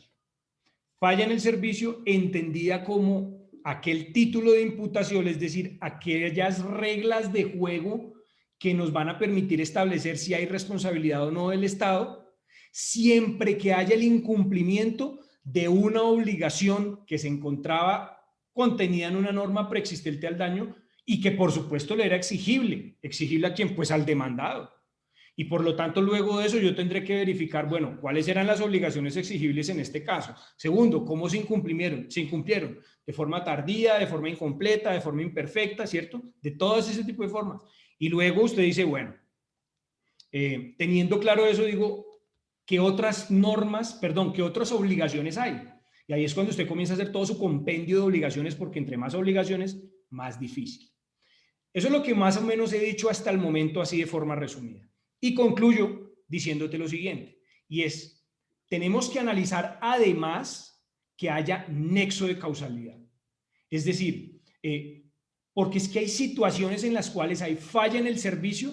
Falla en el servicio entendida como aquel título de imputación, es decir, aquellas reglas de juego que nos van a permitir establecer si hay responsabilidad o no del Estado, siempre que haya el incumplimiento de una obligación que se encontraba contenida en una norma preexistente al daño y que por supuesto le era exigible a quien, pues al demandado. Y por lo tanto, luego de eso yo tendré que verificar, bueno, cuáles eran las obligaciones exigibles en este caso. Segundo, cómo se incumplieron, de forma tardía, de forma incompleta, de forma imperfecta, ¿cierto? De todas ese tipo de formas. Y luego usted dice, bueno, teniendo claro eso, digo, ¿qué otras normas, qué otras obligaciones hay? Y ahí es cuando usted comienza a hacer todo su compendio de obligaciones, porque entre más obligaciones, más difícil. Eso es lo que más o menos he dicho hasta el momento, así de forma resumida. Y concluyo diciéndote lo siguiente, y es, tenemos que analizar además que haya nexo de causalidad. Es decir, porque es que hay situaciones en las cuales hay falla en el servicio,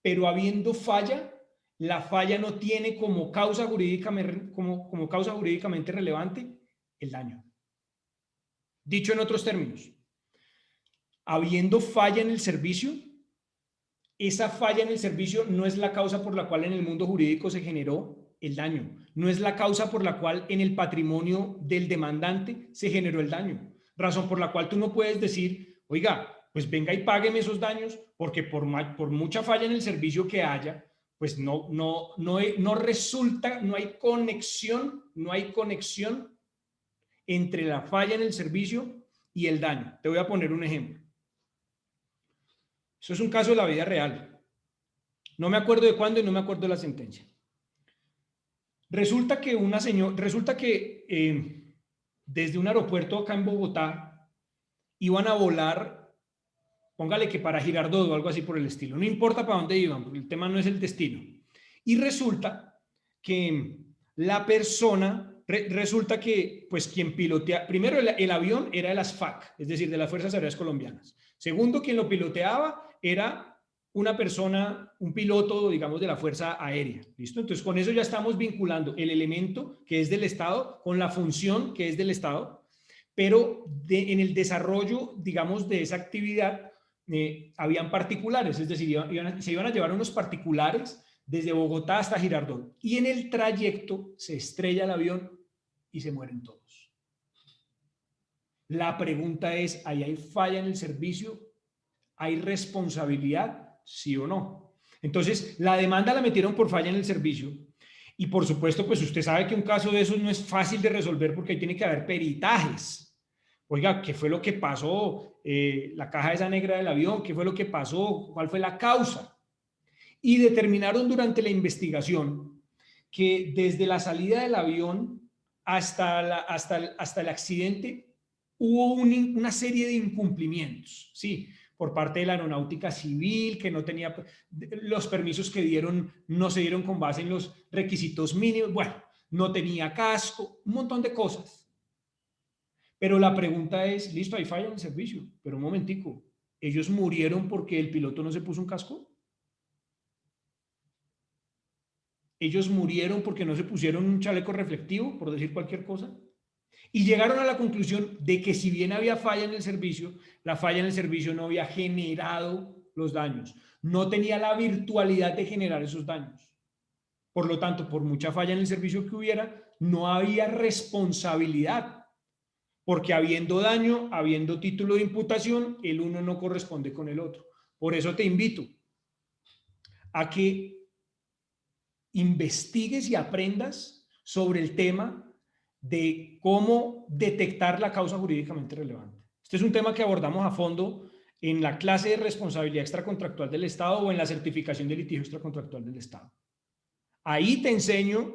pero habiendo falla, la falla no tiene como causa jurídicamente relevante el daño. Dicho en otros términos, habiendo falla en el servicio, esa falla en el servicio no es la causa por la cual en el mundo jurídico se generó el daño, no es la causa por la cual en el patrimonio del demandante se generó el daño, razón por la cual tú no puedes decir, oiga, pues venga y págueme esos daños, porque por mucha falla en el servicio que haya, pues no resulta, no hay conexión entre la falla en el servicio y el daño. Te voy a poner un ejemplo. Eso es un caso de la vida real. No me acuerdo de cuándo y no me acuerdo de la sentencia. Resulta que desde un aeropuerto acá en Bogotá iban a volar, póngale que para Girardot o algo así por el estilo. No importa para dónde iban, porque el tema no es el destino. Y resulta que pues quien pilotea, primero el avión era de las FAC, es decir, de las Fuerzas Aéreas Colombianas. Segundo, quien lo piloteaba era una persona, un piloto, digamos, de la Fuerza Aérea. ¿Listo? Entonces, con eso ya estamos vinculando el elemento que es del Estado con la función que es del Estado, pero en el desarrollo, digamos, de esa actividad, habían particulares, es decir, se iban a llevar unos particulares desde Bogotá hasta Girardot. Y en el trayecto se estrella el avión y se mueren todos. La pregunta es, ¿ahí hay falla en el servicio? ¿Hay responsabilidad? ¿Sí o no? Entonces, la demanda la metieron por falla en el servicio. Y por supuesto, pues usted sabe que un caso de esos no es fácil de resolver porque ahí tiene que haber peritajes. Oiga, ¿qué fue lo que pasó? La caja esa negra del avión, ¿qué fue lo que pasó? ¿Cuál fue la causa? Y determinaron durante la investigación que desde la salida del avión hasta el accidente hubo una serie de incumplimientos, ¿sí? Por parte de la aeronáutica civil, que no tenía los permisos que dieron, no se dieron con base en los requisitos mínimos, bueno, no tenía casco, un montón de cosas. Pero la pregunta es, listo, hay falla en el servicio, pero un momentico, ¿ellos murieron porque el piloto no se puso un casco? ¿Ellos murieron porque no se pusieron un chaleco reflectivo, por decir cualquier cosa? Y llegaron a la conclusión de que si bien había falla en el servicio, la falla en el servicio no había generado los daños, no tenía la virtualidad de generar esos daños. Por lo tanto, por mucha falla en el servicio que hubiera, no había responsabilidad, porque habiendo daño, habiendo título de imputación, el uno no corresponde con el otro. Por eso te invito a que investigues y aprendas sobre el tema de cómo detectar la causa jurídicamente relevante. Este es un tema que abordamos a fondo en la clase de responsabilidad extracontractual del Estado o en la certificación de litigio extracontractual del Estado. Ahí te enseño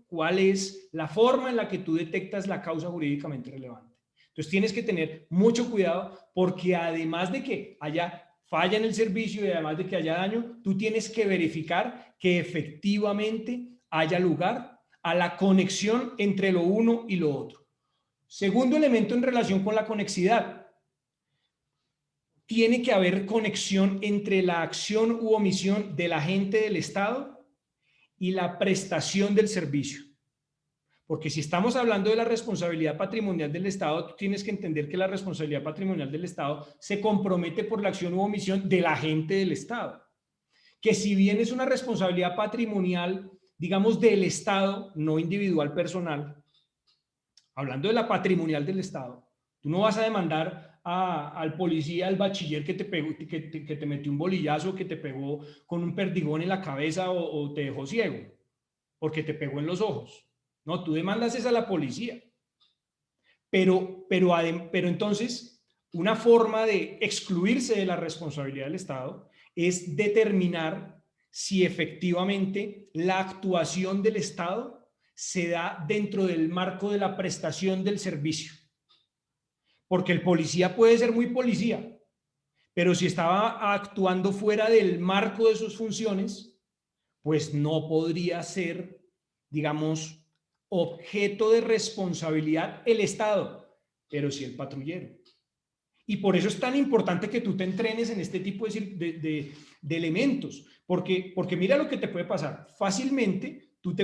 cuál es la forma en la que tú detectas la causa jurídicamente relevante. Entonces tienes que tener mucho cuidado porque además de que haya falla en el servicio y además de que haya daño, tú tienes que verificar que efectivamente haya lugar a la conexión entre lo uno y lo otro. Segundo elemento en relación con la conexidad. Tiene que haber conexión entre la acción u omisión del agente del Estado y la prestación del servicio. Porque si estamos hablando de la responsabilidad patrimonial del Estado, tú tienes que entender que la responsabilidad patrimonial del Estado se compromete por la acción u omisión del agente del Estado. Que si bien es una responsabilidad patrimonial, digamos, del Estado, no individual personal, hablando de la patrimonial del Estado, tú no vas a demandar al policía, al bachiller que te pegó, que te metió un bolillazo, que te pegó con un perdigón en la cabeza o te dejó ciego, porque te pegó en los ojos. No, tú demandas es a la policía. Pero entonces, una forma de excluirse de la responsabilidad del Estado es determinar si efectivamente la actuación del Estado se da dentro del marco de la prestación del servicio. Porque el policía puede ser muy policía, pero si estaba actuando fuera del marco de sus funciones, pues no podría ser, digamos, objeto de responsabilidad el Estado, pero sí el patrullero. Y por eso es tan importante que tú te entrenes en este tipo de elementos, porque mira lo que te puede pasar. Fácilmente tú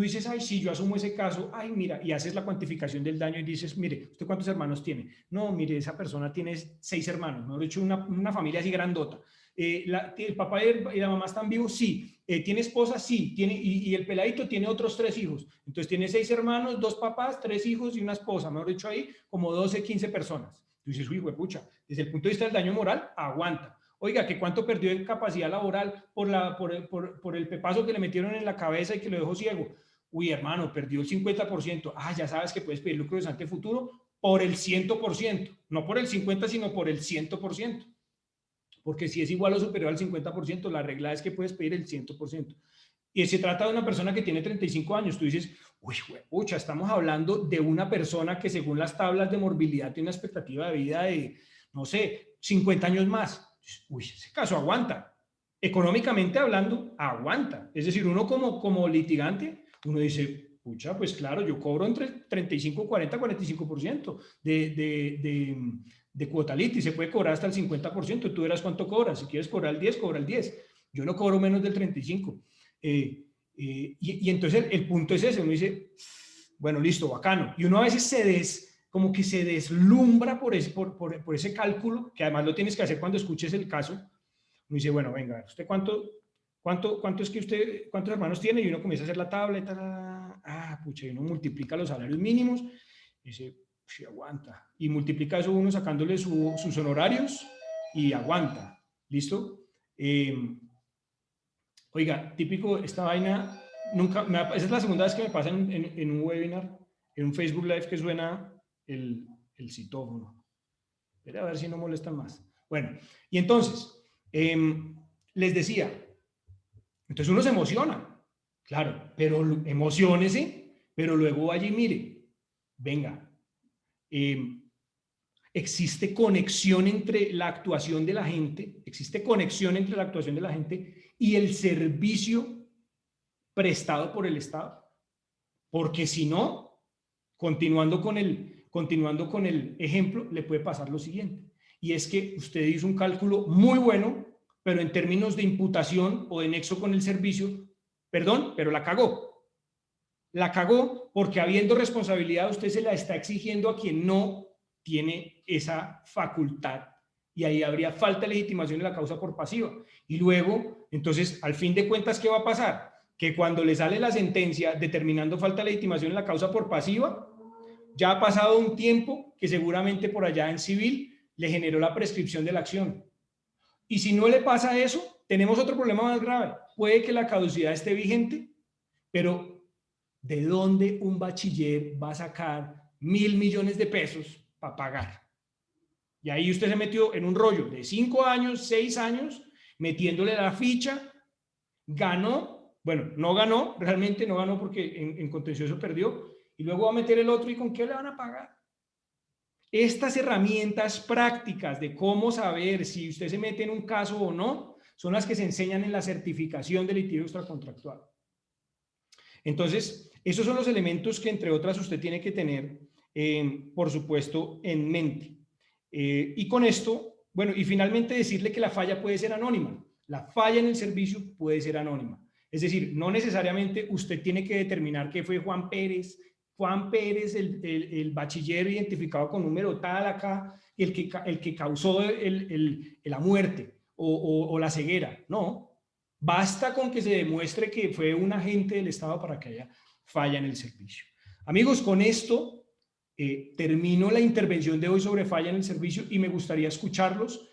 dices, ay, sí, yo asumo ese caso, ay, mira, y haces la cuantificación del daño y dices, mire, ¿usted cuántos hermanos tiene? No, mire, esa persona tiene 6 hermanos, mejor dicho, una familia así grandota. ¿El papá y la mamá están vivos? Sí. ¿Tiene esposa? Sí. Y el peladito tiene otros 3 hijos. Entonces tiene 6 hermanos, 2 papás, 3 hijos y una esposa, mejor dicho, ahí como 12, 15 personas. Tú dices, uy, pucha, desde el punto de vista del daño moral, aguanta. Oiga, que cuánto perdió en capacidad laboral por el pepazo que le metieron en la cabeza y que lo dejó ciego. Uy, hermano, perdió el 50%. Ah, ya sabes que puedes pedir lucro cesante futuro por el 100%, no por el 50%, sino por el 100%. Porque si es igual o superior al 50%, la regla es que puedes pedir el 100%. Y se trata de una persona que tiene 35 años. Tú dices, uy, pucha, estamos hablando de una persona que según las tablas de morbilidad tiene una expectativa de vida de, no sé, 50 años más. Uy, ese caso aguanta. Económicamente hablando, aguanta. Es decir, uno como litigante, uno dice, pucha, pues claro, yo cobro entre 35, 40, 45% de cuota litis. Se puede cobrar hasta el 50%. Tú verás cuánto cobras. Si quieres cobrar el 10, cobra el 10. Yo no cobro menos del 35%. Y entonces el punto es ese, uno dice, bueno, listo, bacano. Y uno a veces como que se deslumbra por ese cálculo, que además lo tienes que hacer cuando escuches el caso. Uno dice, bueno, venga, ¿usted cuánto es que usted, cuántos hermanos tiene? Y uno comienza a hacer la tabla y tal, pucha, y uno multiplica los salarios mínimos y dice, sí, aguanta. Y multiplica eso uno sacándole sus honorarios y aguanta. ¿Listo? Oiga, típico, esta vaina, esa es la segunda vez que me pasa en un webinar, en un Facebook Live que suena el citófono. Espera a ver si no molestan más. Bueno, y entonces, les decía, entonces uno se emociona, claro, pero emociónese, pero luego vaya y mire, venga, existe conexión entre la actuación de la gente, existe conexión entre la actuación de la gente y el servicio prestado por el Estado. Porque si no, continuando con el ejemplo, le puede pasar lo siguiente. Y es que usted hizo un cálculo muy bueno, pero en términos de imputación o de nexo con el servicio, perdón, pero la cagó. La cagó porque habiendo responsabilidad usted se la está exigiendo a quien no tiene esa facultad. Y ahí habría falta de legitimación de la causa por pasiva. Y luego, entonces, al fin de cuentas, ¿qué va a pasar? Que cuando le sale la sentencia determinando falta de legitimación en la causa por pasiva, ya ha pasado un tiempo que seguramente por allá en civil le generó la prescripción de la acción. Y si no le pasa eso, tenemos otro problema más grave. Puede que la caducidad esté vigente, pero ¿de dónde un bachiller va a sacar 1.000 millones de pesos para pagar? Y ahí usted se metió en un rollo de 5 años, 6 años, metiéndole la ficha, ganó, bueno, no ganó, realmente no ganó porque en contencioso perdió, y luego va a meter el otro, ¿y con qué le van a pagar? Estas herramientas prácticas de cómo saber si usted se mete en un caso o no, son las que se enseñan en la certificación de litigio extracontractual. Entonces, esos son los elementos que, entre otras, usted tiene que tener, por supuesto, en mente. Y con esto, bueno, y finalmente decirle que la falla puede ser anónima. La falla en el servicio puede ser anónima. Es decir, no necesariamente usted tiene que determinar que fue Juan Pérez, el bachiller identificado con número tal acá, el que causó la muerte o la ceguera. No, basta con que se demuestre que fue un agente del Estado para que haya falla en el servicio. Amigos, con esto termino la intervención de hoy sobre falla en el servicio y me gustaría escucharlos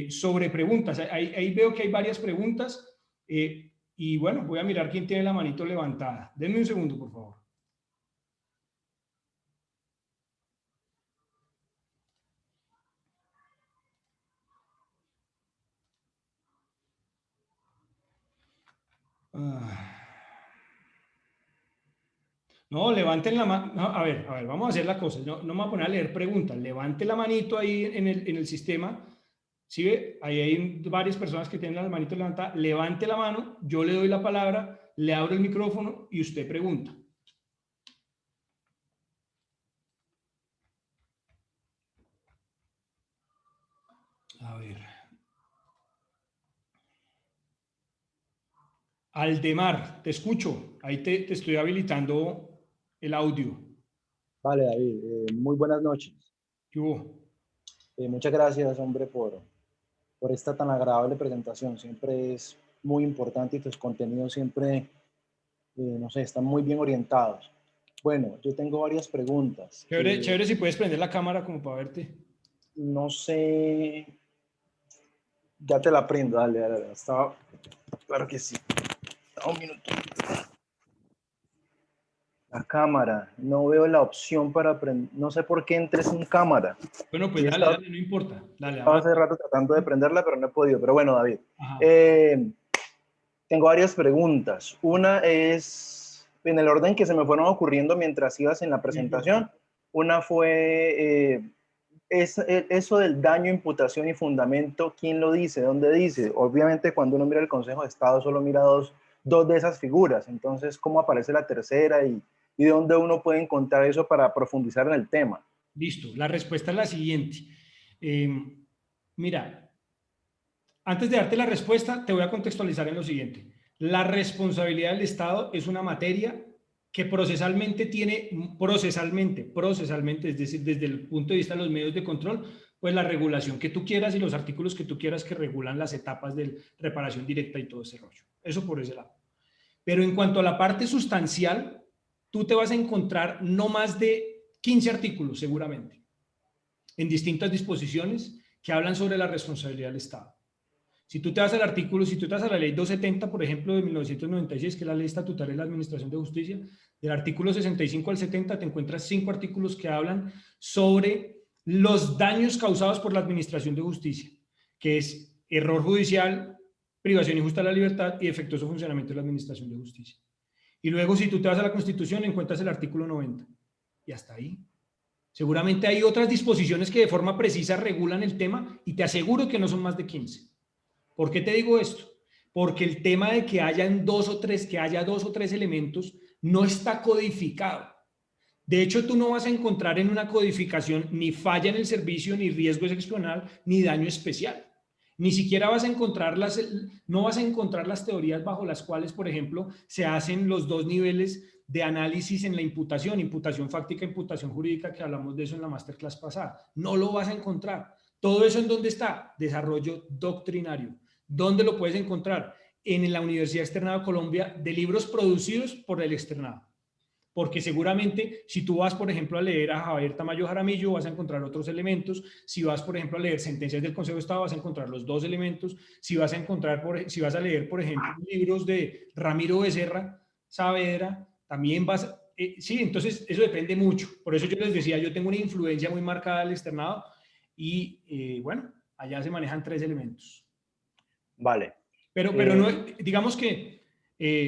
sobre preguntas. Ahí veo que hay varias preguntas y bueno, voy a mirar quién tiene la manito levantada. Denme un segundo, por favor. No, levanten la mano. No, a ver, vamos a hacer la cosa. No me voy a poner a leer preguntas. Levante la manito ahí en el sistema. ¿Sí ve? Ahí hay varias personas que tienen las manitos levantadas. Levante la mano, yo le doy la palabra, le abro el micrófono y usted pregunta. A ver. Aldemar, te escucho. Ahí te estoy habilitando el audio. Vale, David, muy buenas noches. ¿Qué hubo? Muchas gracias, hombre, por esta tan agradable presentación. Siempre es muy importante y tus contenidos siempre, no sé, están muy bien orientados. Bueno, yo tengo varias preguntas. Chévere si puedes prender la cámara como para verte. No sé, ya te la prendo, dale. Estaba, claro que sí. Un minuto. La cámara, no veo la opción para prender, no sé por qué entres en cámara. Bueno, pues dale, no importa. Dale, estaba hace rato tratando de prenderla, pero no he podido. Pero bueno, David, tengo varias preguntas. Una es, en el orden que se me fueron ocurriendo mientras ibas en la presentación, una fue, eso del daño, imputación y fundamento, ¿quién lo dice? ¿Dónde dice? Obviamente cuando uno mira el Consejo de Estado solo mira dos de esas figuras, entonces ¿cómo aparece la tercera y dónde uno puede encontrar eso para profundizar en el tema? Listo, la respuesta es la siguiente. Mira, antes de darte la respuesta, te voy a contextualizar en lo siguiente. La responsabilidad del Estado es una materia que procesalmente, es decir, desde el punto de vista de los medios de control, pues la regulación que tú quieras y los artículos que tú quieras que regulan las etapas de reparación directa y todo ese rollo. Eso por ese lado. Pero en cuanto a la parte sustancial, tú te vas a encontrar no más de 15 artículos seguramente, en distintas disposiciones que hablan sobre la responsabilidad del Estado. Si tú te vas al artículo, si tú te vas a la ley 270, por ejemplo, de 1996, que es la ley estatutaria de la Administración de Justicia, del artículo 65 al 70 te encuentras 5 artículos que hablan sobre los daños causados por la Administración de Justicia, que es error judicial, privación injusta de la libertad y defectuoso funcionamiento de la Administración de Justicia. Y luego, si tú te vas a la Constitución, encuentras el artículo 90. Y hasta ahí. Seguramente hay otras disposiciones que de forma precisa regulan el tema y te aseguro que no son más de 15. ¿Por qué te digo esto? Porque el tema de que haya dos o tres elementos no está codificado. De hecho, tú no vas a encontrar en una codificación ni falla en el servicio, ni riesgo excepcional, ni daño especial. Ni siquiera vas a encontrar no vas a encontrar las teorías bajo las cuales, por ejemplo, se hacen los dos niveles de análisis en la imputación fáctica, imputación jurídica, que hablamos de eso en la masterclass pasada. No lo vas a encontrar. Todo eso, ¿en dónde está? Desarrollo doctrinario. ¿Dónde lo puedes encontrar? En la Universidad Externado de Colombia, de libros producidos por el externado. Porque seguramente si tú vas, por ejemplo, a leer a Javier Tamayo Jaramillo, vas a encontrar otros elementos. Si vas, por ejemplo, a leer sentencias del Consejo de Estado, vas a encontrar los dos elementos. Si vas a leer, por ejemplo, libros de Ramiro Becerra Saavedra, también vas... sí, entonces eso depende mucho. Por eso yo les decía, yo tengo una influencia muy marcada del externado y bueno, allá se manejan tres elementos. Vale. Pero no, digamos que,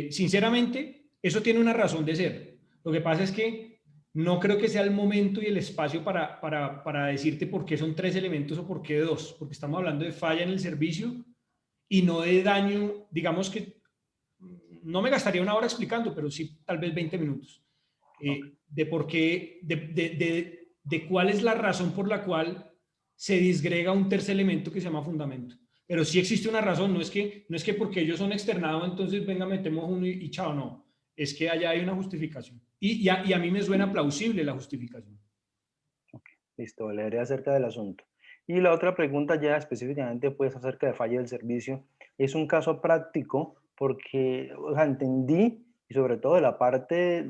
sinceramente, eso tiene una razón de ser. Lo que pasa es que no creo que sea el momento y el espacio para decirte por qué son tres elementos o por qué dos, porque estamos hablando de falla en el servicio y no de daño. Digamos que no me gastaría una hora explicando, pero sí tal vez 20 minutos, de por qué, de cuál es la razón por la cual se disgrega un tercer elemento que se llama fundamento. Pero sí existe una razón, no es que porque ellos son externados, entonces venga, metemos uno y chao, no. Es que allá hay una justificación. Y a mí me suena plausible la justificación. Okay, listo, leeré acerca del asunto. Y la otra pregunta ya específicamente pues acerca de falla del servicio. Es un caso práctico porque, o sea, entendí, y sobre todo la parte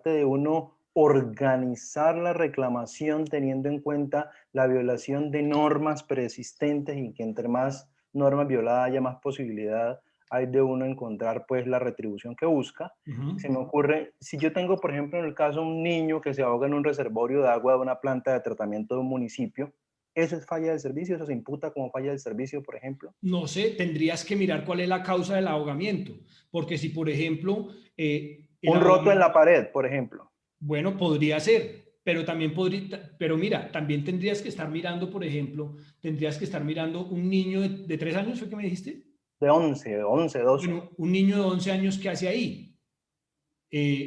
de uno organizar la reclamación teniendo en cuenta la violación de normas preexistentes y que entre más normas violadas haya más posibilidad hay de uno encontrar pues la retribución que busca. Se me ocurre, si yo tengo, por ejemplo, en el caso un niño que se ahoga en un reservorio de agua de una planta de tratamiento de un municipio, ¿eso es falla de servicio? ¿Eso se imputa como falla de servicio, por ejemplo? No sé, tendrías que mirar cuál es la causa del ahogamiento, porque si, por ejemplo, el Un roto en ahogamiento, la pared, por ejemplo. bueno, podría ser, pero también podría, pero mira, también tendrías que estar mirando, por ejemplo, tendrías que estar mirando un niño de 3 años, ¿fue que me dijiste? De 11, 12. Bueno, un niño de 11 años, ¿qué hace ahí?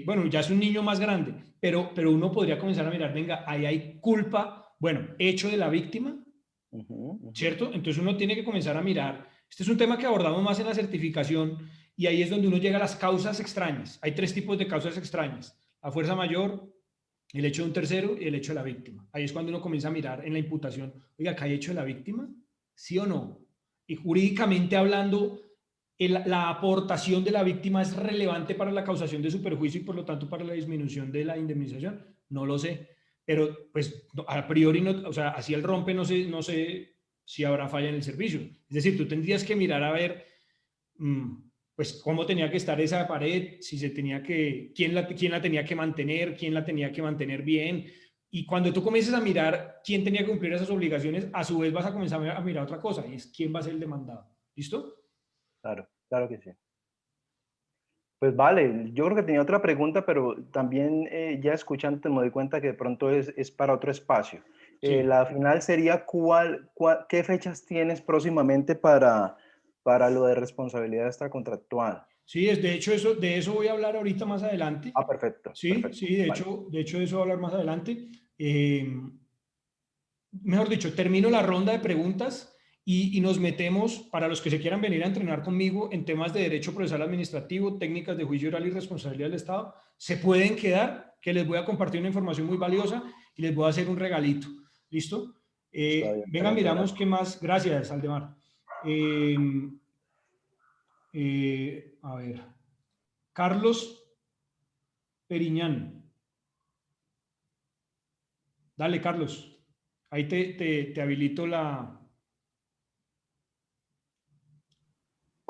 Bueno, ya es un niño más grande, pero uno podría comenzar a mirar, venga, ahí hay culpa, bueno, hecho de la víctima, ¿cierto? Entonces uno tiene que comenzar a mirar. Este es un tema que abordamos más en la certificación y ahí es donde uno llega a las causas extrañas. Hay tres tipos de causas extrañas: la fuerza mayor, el hecho de un tercero y el hecho de la víctima. Ahí es cuando uno comienza a mirar en la imputación, oiga, ¿acá hay hecho de la víctima? ¿Sí o no? Y jurídicamente hablando, la aportación de la víctima es relevante para la causación de su perjuicio y por lo tanto para la disminución de la indemnización. No lo sé, pero pues a priori, no, o sea, así el rompe, no sé si habrá falla en el servicio. Es decir, tú tendrías que mirar a ver pues cómo tenía que estar esa pared, si se tenía que, quién la tenía que mantener, quién la tenía que mantener bien. Y cuando tú comiences a mirar quién tenía que cumplir esas obligaciones, a su vez vas a comenzar a mirar otra cosa, y es quién va a ser el demandado. ¿Listo? Claro, claro que sí. Pues vale, yo creo que tenía otra pregunta, pero también ya escuchando me doy cuenta que de pronto es para otro espacio. Sí. La final sería, ¿qué fechas tienes próximamente para lo de responsabilidad extracontractual? Sí, de eso voy a hablar ahorita más adelante. Ah, perfecto, Sí, perfecto. sí, Vale. de eso voy a hablar más adelante. Mejor dicho, termino la ronda de preguntas y nos metemos, para los que se quieran venir a entrenar conmigo en temas de derecho procesal administrativo, técnicas de juicio oral y responsabilidad del Estado, se pueden quedar, que les voy a compartir una información muy valiosa y les voy a hacer un regalito. ¿Listo? Está bien, Venga, excelente, miramos gracias. qué más. Gracias, Aldemar. A ver, Carlos Periñán. Dale, Carlos. Ahí te habilito la...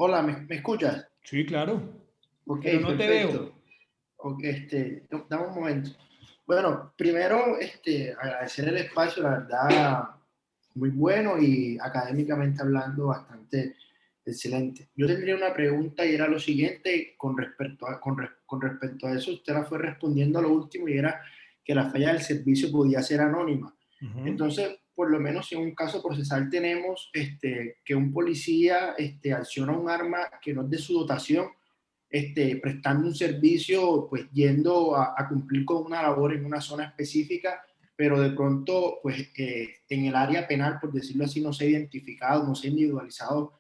Hola, ¿me escuchas? Sí, claro, Ok, pero no te veo. perfecto. Dame un momento. Bueno, primero, agradecer el espacio, la verdad, muy bueno y académicamente hablando, bastante excelente. Yo tendría una pregunta y era lo siguiente, con respecto a eso, usted la fue respondiendo a lo último y era que la falla del servicio podía ser anónima. Entonces, por lo menos en un caso procesal tenemos que un policía acciona un arma que no es de su dotación prestando un servicio, pues yendo a cumplir con una labor en una zona específica, pero de pronto, pues en el área penal, por decirlo así, no se ha identificado, no se ha individualizado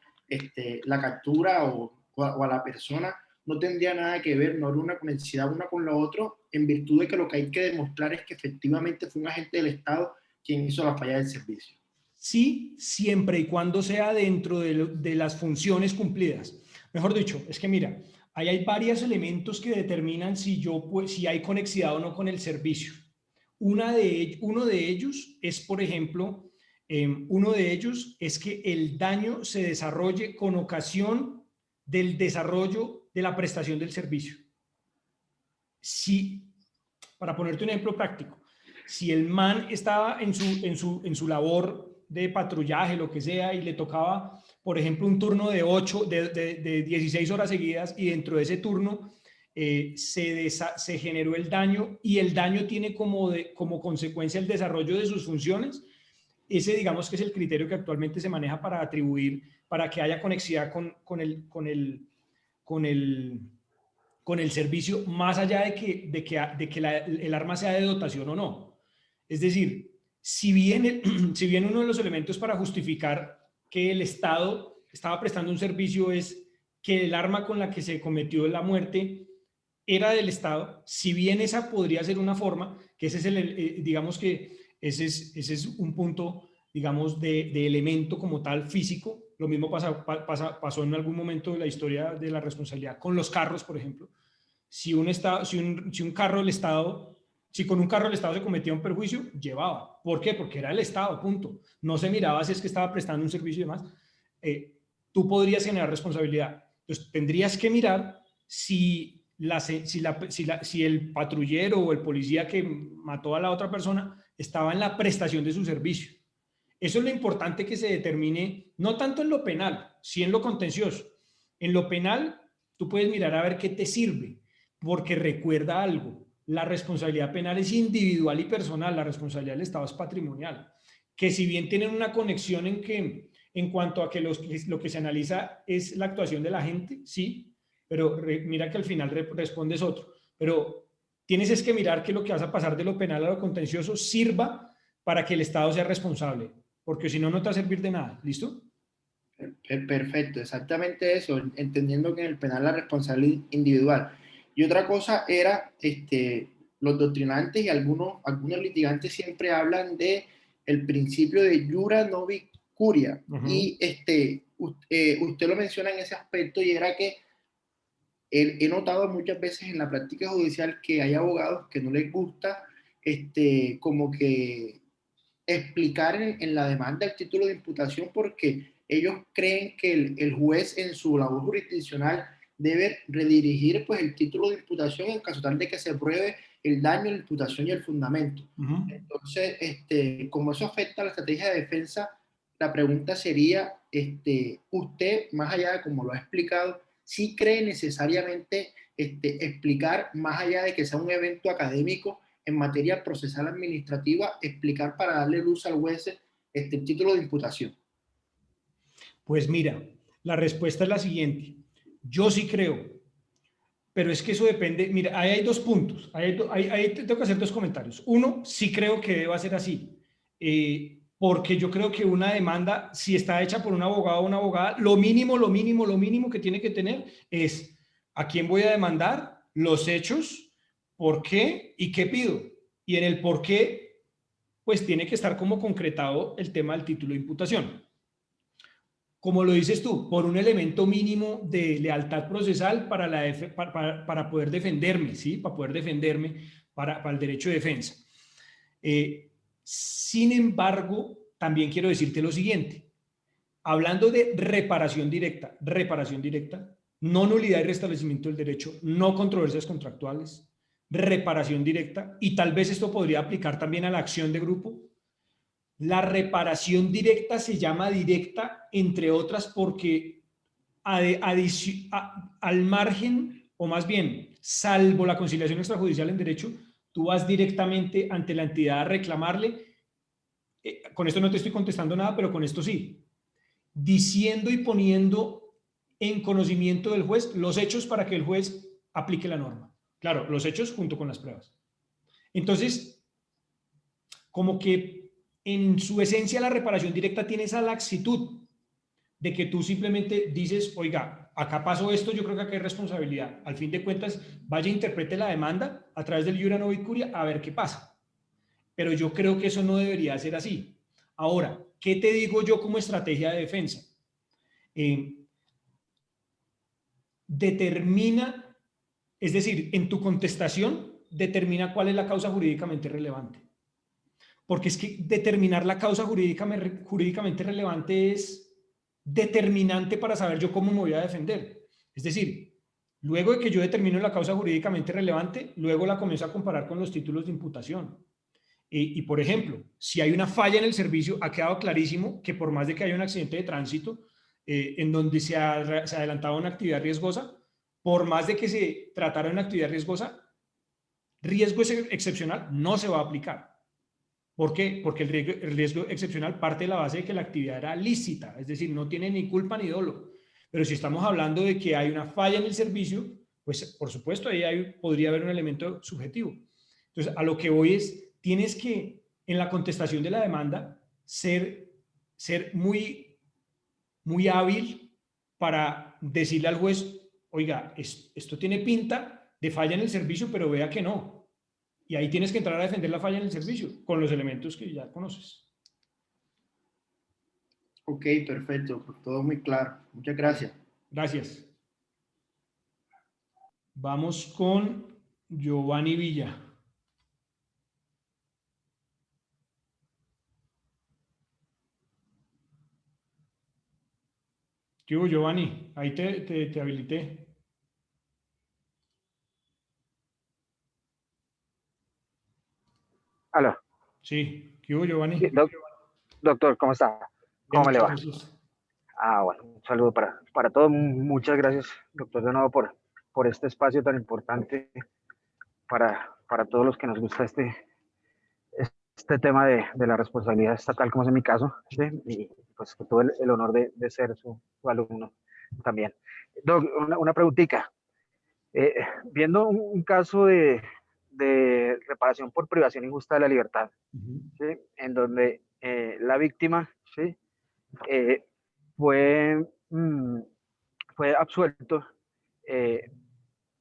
la captura o a la persona, no tendría nada que ver, no habrá una conexidad una con la otra, en virtud de que lo que hay que demostrar es que efectivamente fue un agente del Estado quien hizo la falla del servicio. Sí, siempre y cuando sea dentro de las funciones cumplidas. Mejor dicho, es que mira, ahí hay varios elementos que determinan si hay conexidad o no con el servicio. Uno de ellos es, por ejemplo, uno de ellos es que el daño se desarrolle con ocasión del desarrollo de la prestación del servicio. Si, para ponerte un ejemplo práctico, si el man estaba en su labor de patrullaje, lo que sea, y le tocaba, por ejemplo, un turno de 16 horas seguidas, y dentro de ese turno se generó el daño, y el daño tiene como consecuencia el desarrollo de sus funciones, ese digamos que es el criterio que actualmente se maneja para atribuir, para que haya conexidad con el servicio, más allá de que el arma sea de dotación o no. Es decir, si bien uno de los elementos para justificar que el Estado estaba prestando un servicio es que el arma con la que se cometió la muerte era del Estado, si bien esa podría ser una forma, que ese es digamos que ese es un punto, digamos, de elemento como tal físico. Lo mismo pasó en algún momento de la historia de la responsabilidad con los carros, por ejemplo. Si con un carro del Estado se cometía un perjuicio, llevaba. ¿Por qué? Porque era el Estado, punto. No se miraba si es que estaba prestando un servicio y demás. Tú podrías generar responsabilidad. Entonces, tendrías que mirar si el patrullero o el policía que mató a la otra persona estaba en la prestación de su servicio. Eso es lo importante, que se determine, no tanto en lo penal, sí en lo contencioso. En lo penal, tú puedes mirar a ver qué te sirve, porque recuerda algo, la responsabilidad penal es individual y personal, la responsabilidad del Estado es patrimonial, que si bien tienen una conexión en cuanto a que lo que se analiza es la actuación de la gente, sí, pero mira que al final respondes otro, pero tienes es que mirar que lo que vas a pasar de lo penal a lo contencioso sirva para que el Estado sea responsable, porque si no, no te va a servir de nada. ¿Listo? Perfecto, exactamente eso, entendiendo que en el penal la responsabilidad individual. Y otra cosa era, los doctrinantes y algunos litigantes siempre hablan de el principio de jura nobis curia. Y usted lo menciona en ese aspecto, y era que he notado muchas veces en la práctica judicial que hay abogados que no les gusta como que explicar en la demanda el título de imputación, porque ellos creen que el juez en su labor jurisdiccional debe redirigir pues el título de imputación en caso tal de que se pruebe el daño, la imputación y el fundamento. Entonces, como eso afecta a la estrategia de defensa, la pregunta sería, usted, más allá de como lo ha explicado, ¿sí cree necesariamente explicar, más allá de que sea un evento académico, en materia procesal administrativa, explicar para darle luz al juez el título de imputación? Pues mira, la respuesta es la siguiente. Yo sí creo, pero es que eso depende. Mira, ahí hay dos puntos. Ahí tengo que hacer dos comentarios. Uno, sí creo que deba ser así, porque yo creo que una demanda, si está hecha por un abogado o una abogada, lo mínimo que tiene que tener es a quién voy a demandar, los hechos, por qué y qué pido. Y en el por qué, pues tiene que estar como concretado el tema del título de imputación. Como lo dices tú, por un elemento mínimo de lealtad procesal para poder defenderme, ¿sí? Para poder defenderme, para el derecho de defensa. Sin embargo, también quiero decirte lo siguiente. Hablando de reparación directa, no nulidad y restablecimiento del derecho, no controversias contractuales, reparación directa, y tal vez esto podría aplicar también a la acción de grupo. La reparación directa se llama directa, entre otras, porque al margen, o más bien, salvo la conciliación extrajudicial en derecho, tú vas directamente ante la entidad a reclamarle. Con esto no te estoy contestando nada, pero con esto sí. Diciendo y poniendo en conocimiento del juez los hechos para que el juez aplique la norma. Claro, los hechos junto con las pruebas. Entonces, como que en su esencia la reparación directa tiene esa laxitud de que tú simplemente dices, oiga, acá pasó esto, yo creo que acá hay responsabilidad. Al fin de cuentas, vaya, interprete la demanda a través del iura novit curia a ver qué pasa. Pero yo creo que eso no debería ser así. Ahora, ¿qué te digo yo como estrategia de defensa? Determina, es decir, en tu contestación, determina cuál es la causa jurídicamente relevante. Porque es que determinar la causa jurídicamente relevante es determinante para saber yo cómo me voy a defender. Es decir, luego de que yo determino la causa jurídicamente relevante, luego la comienzo a comparar con los títulos de imputación. Y por ejemplo, si hay una falla en el servicio, ha quedado clarísimo que por más de que haya un accidente de tránsito en donde se adelantaba una actividad riesgosa, por más de que se tratara de una actividad riesgosa, riesgo excepcional no se va a aplicar. ¿Por qué? Porque el riesgo excepcional parte de la base de que la actividad era lícita, es decir, no tiene ni culpa ni dolo. Pero si estamos hablando de que hay una falla en el servicio, pues por supuesto ahí podría haber un elemento subjetivo. Entonces, a lo que voy es, tienes que, en la contestación de la demanda, ser muy, muy hábil para decirle al juez, oiga, esto tiene pinta de falla en el servicio, pero vea que no. Y ahí tienes que entrar a defender la falla en el servicio con los elementos que ya conoces. Ok, perfecto, pues todo muy claro. Muchas gracias. Gracias. Vamos con Giovanni Villa. ¿Qué hubo, Giovanni? Ahí te habilité. Aló. Sí, ¿qué hubo, Giovanni? Doctor, ¿cómo está? Bien, ¿Cómo me le va? gracias. Bueno, un saludo para todos. Muchas gracias, doctor, de nuevo por este espacio tan importante para todos los que nos gusta este tema de la responsabilidad estatal, como es en mi caso, ¿sí? Y pues que tuve el honor de ser su alumno también. Doc, una preguntita. Viendo un caso de reparación por privación injusta de la libertad, ¿sí? En donde la víctima, ¿sí? Fue, fue absuelto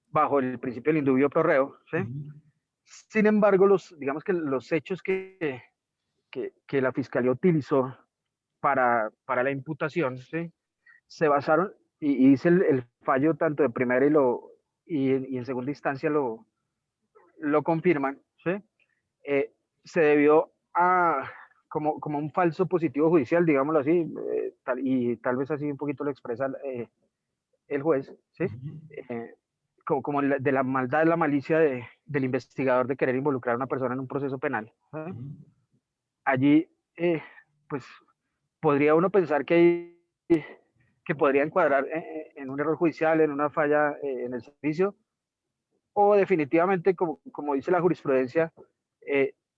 bajo el principio del indubio pro reo, ¿sí? Sin embargo, digamos que los hechos que la fiscalía utilizó para la imputación, ¿sí? Se basaron, y hice el fallo tanto de primera y en segunda instancia lo confirman, ¿sí? Se debió a como un falso positivo judicial, digámoslo así, y tal vez así un poquito lo expresa el juez, ¿sí? Como de la maldad, la malicia del investigador de querer involucrar a una persona en un proceso penal. ¿Sí? Allí, pues, podría uno pensar que podría encuadrar en un error judicial, en una falla en el servicio, o definitivamente, como dice la jurisprudencia,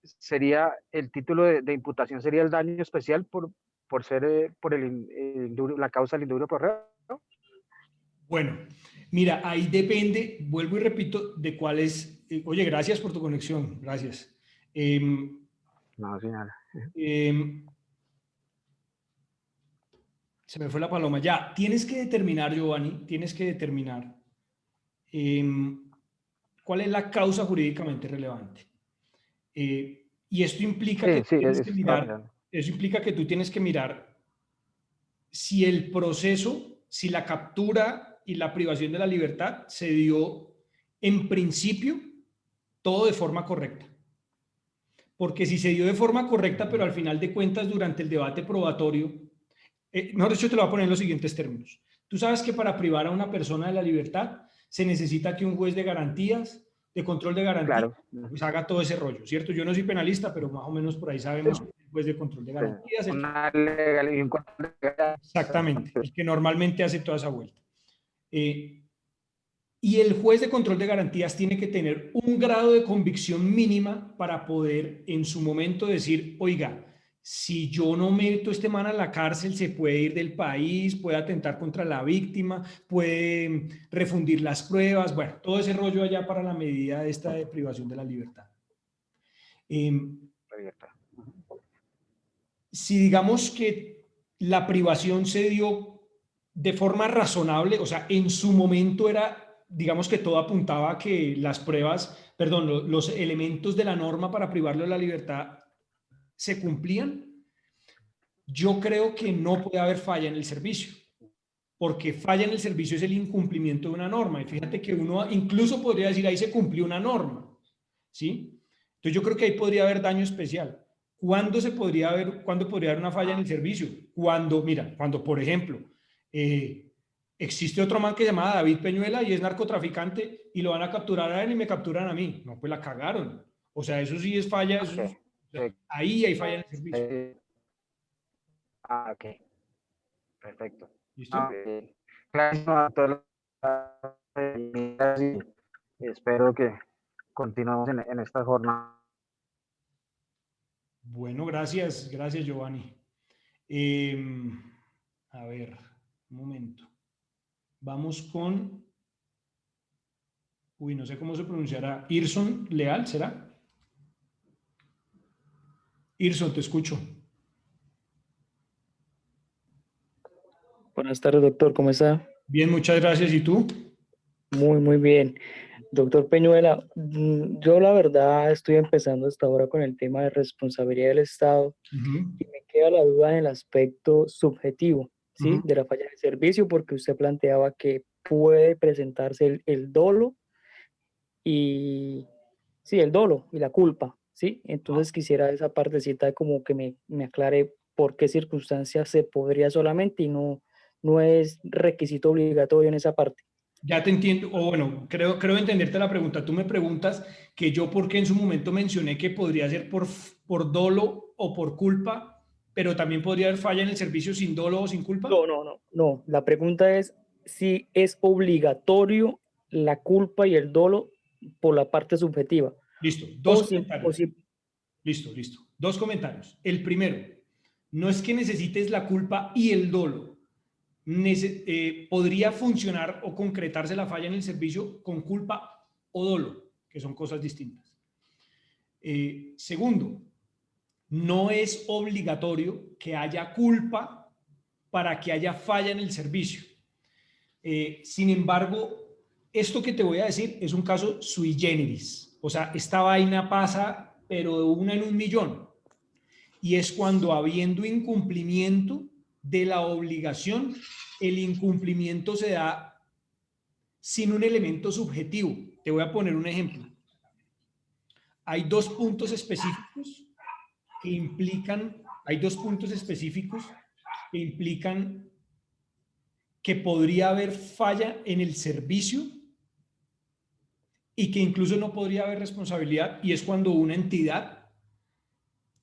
sería el título de imputación sería el daño especial por ser por la causa del indubio pro reo, ¿no? Bueno, mira, ahí depende, vuelvo y repito, de cuál es. Oye, gracias por tu conexión, gracias. No, sin nada. Se me fue la paloma. Ya, tienes que determinar, Giovanni, tienes que determinar cuál es la causa jurídicamente relevante. Y esto implica que tú tienes que mirar, eso implica que tú tienes que mirar si el proceso, si la captura y la privación de la libertad se dio en principio todo de forma correcta. Porque si se dio de forma correcta, pero al final de cuentas durante el debate probatorio, mejor dicho, te lo voy a poner en los siguientes términos. Tú sabes que para privar a una persona de la libertad se necesita que un juez de garantías, de control de garantías, claro, pues haga todo ese rollo, ¿cierto? Yo no soy penalista, pero más o menos por ahí sabemos que el juez de control de garantías. Una legalidad, un control de garantías. Exactamente, el que normalmente hace toda esa vuelta. Y el juez de control de garantías tiene que tener un grado de convicción mínima para poder en su momento decir, oiga, si yo no meto a este man a la cárcel, se puede ir del país, puede atentar contra la víctima, puede refundir las pruebas, bueno, todo ese rollo allá para la medida de esta de privación de la libertad. Si digamos que la privación se dio de forma razonable, o sea, en su momento era, digamos que todo apuntaba a que las pruebas, perdón, los elementos de la norma para privarlo de la libertad se cumplían, yo creo que no puede haber falla en el servicio, porque falla en el servicio es el incumplimiento de una norma. Y fíjate que uno incluso podría decir, ahí se cumplió una norma, ¿sí? Entonces yo creo que ahí podría haber daño especial. ¿Cuándo podría haber una falla en el servicio? Cuando, mira, cuando por ejemplo, existe otro man que se llama David Peñuela y es narcotraficante y lo van a capturar a él y me capturan a mí. No, pues la cagaron. O sea, eso sí es falla, eso es, ahí hay falla en el servicio. Ok, perfecto. ¿Listo? Claro, a todas las... espero que continuemos en esta jornada. Bueno, gracias Giovanni. A ver, un momento. Vamos con, no sé cómo se pronunciará, Irson Leal, ¿será? Irson, te escucho. Buenas tardes, doctor, ¿cómo está? Bien, muchas gracias. ¿Y tú? Muy bien. Doctor Peñuela, yo la verdad estoy empezando hasta ahora con el tema de responsabilidad del Estado y me queda la duda en el aspecto subjetivo, ¿sí? De la falla de servicio, porque usted planteaba que puede presentarse el dolo y, sí, el dolo y la culpa, ¿sí? Entonces quisiera esa partecita como que me aclare por qué circunstancias se podría solamente y no es requisito obligatorio en esa parte. Ya te entiendo, o bueno, creo entenderte la pregunta. Tú me preguntas que yo por qué en su momento mencioné que podría ser por dolo o por culpa, pero también podría haber falla en el servicio sin dolo o sin culpa. No. La pregunta es si es obligatorio la culpa y el dolo por la parte subjetiva. Listo, dos comentarios. Listo. Dos comentarios. El primero, no es que necesites la culpa y el dolo. Podría funcionar o concretarse la falla en el servicio con culpa o dolo, que son cosas distintas. Segundo, no es obligatorio que haya culpa para que haya falla en el servicio. Sin embargo, esto que te voy a decir es un caso sui generis. O sea, esta vaina pasa, pero de una en un millón. Y es cuando habiendo incumplimiento de la obligación, el incumplimiento se da sin un elemento subjetivo. Te voy a poner un ejemplo. Hay dos puntos específicos que implican que podría haber falla en el servicio y que incluso no podría haber responsabilidad, y es cuando una entidad,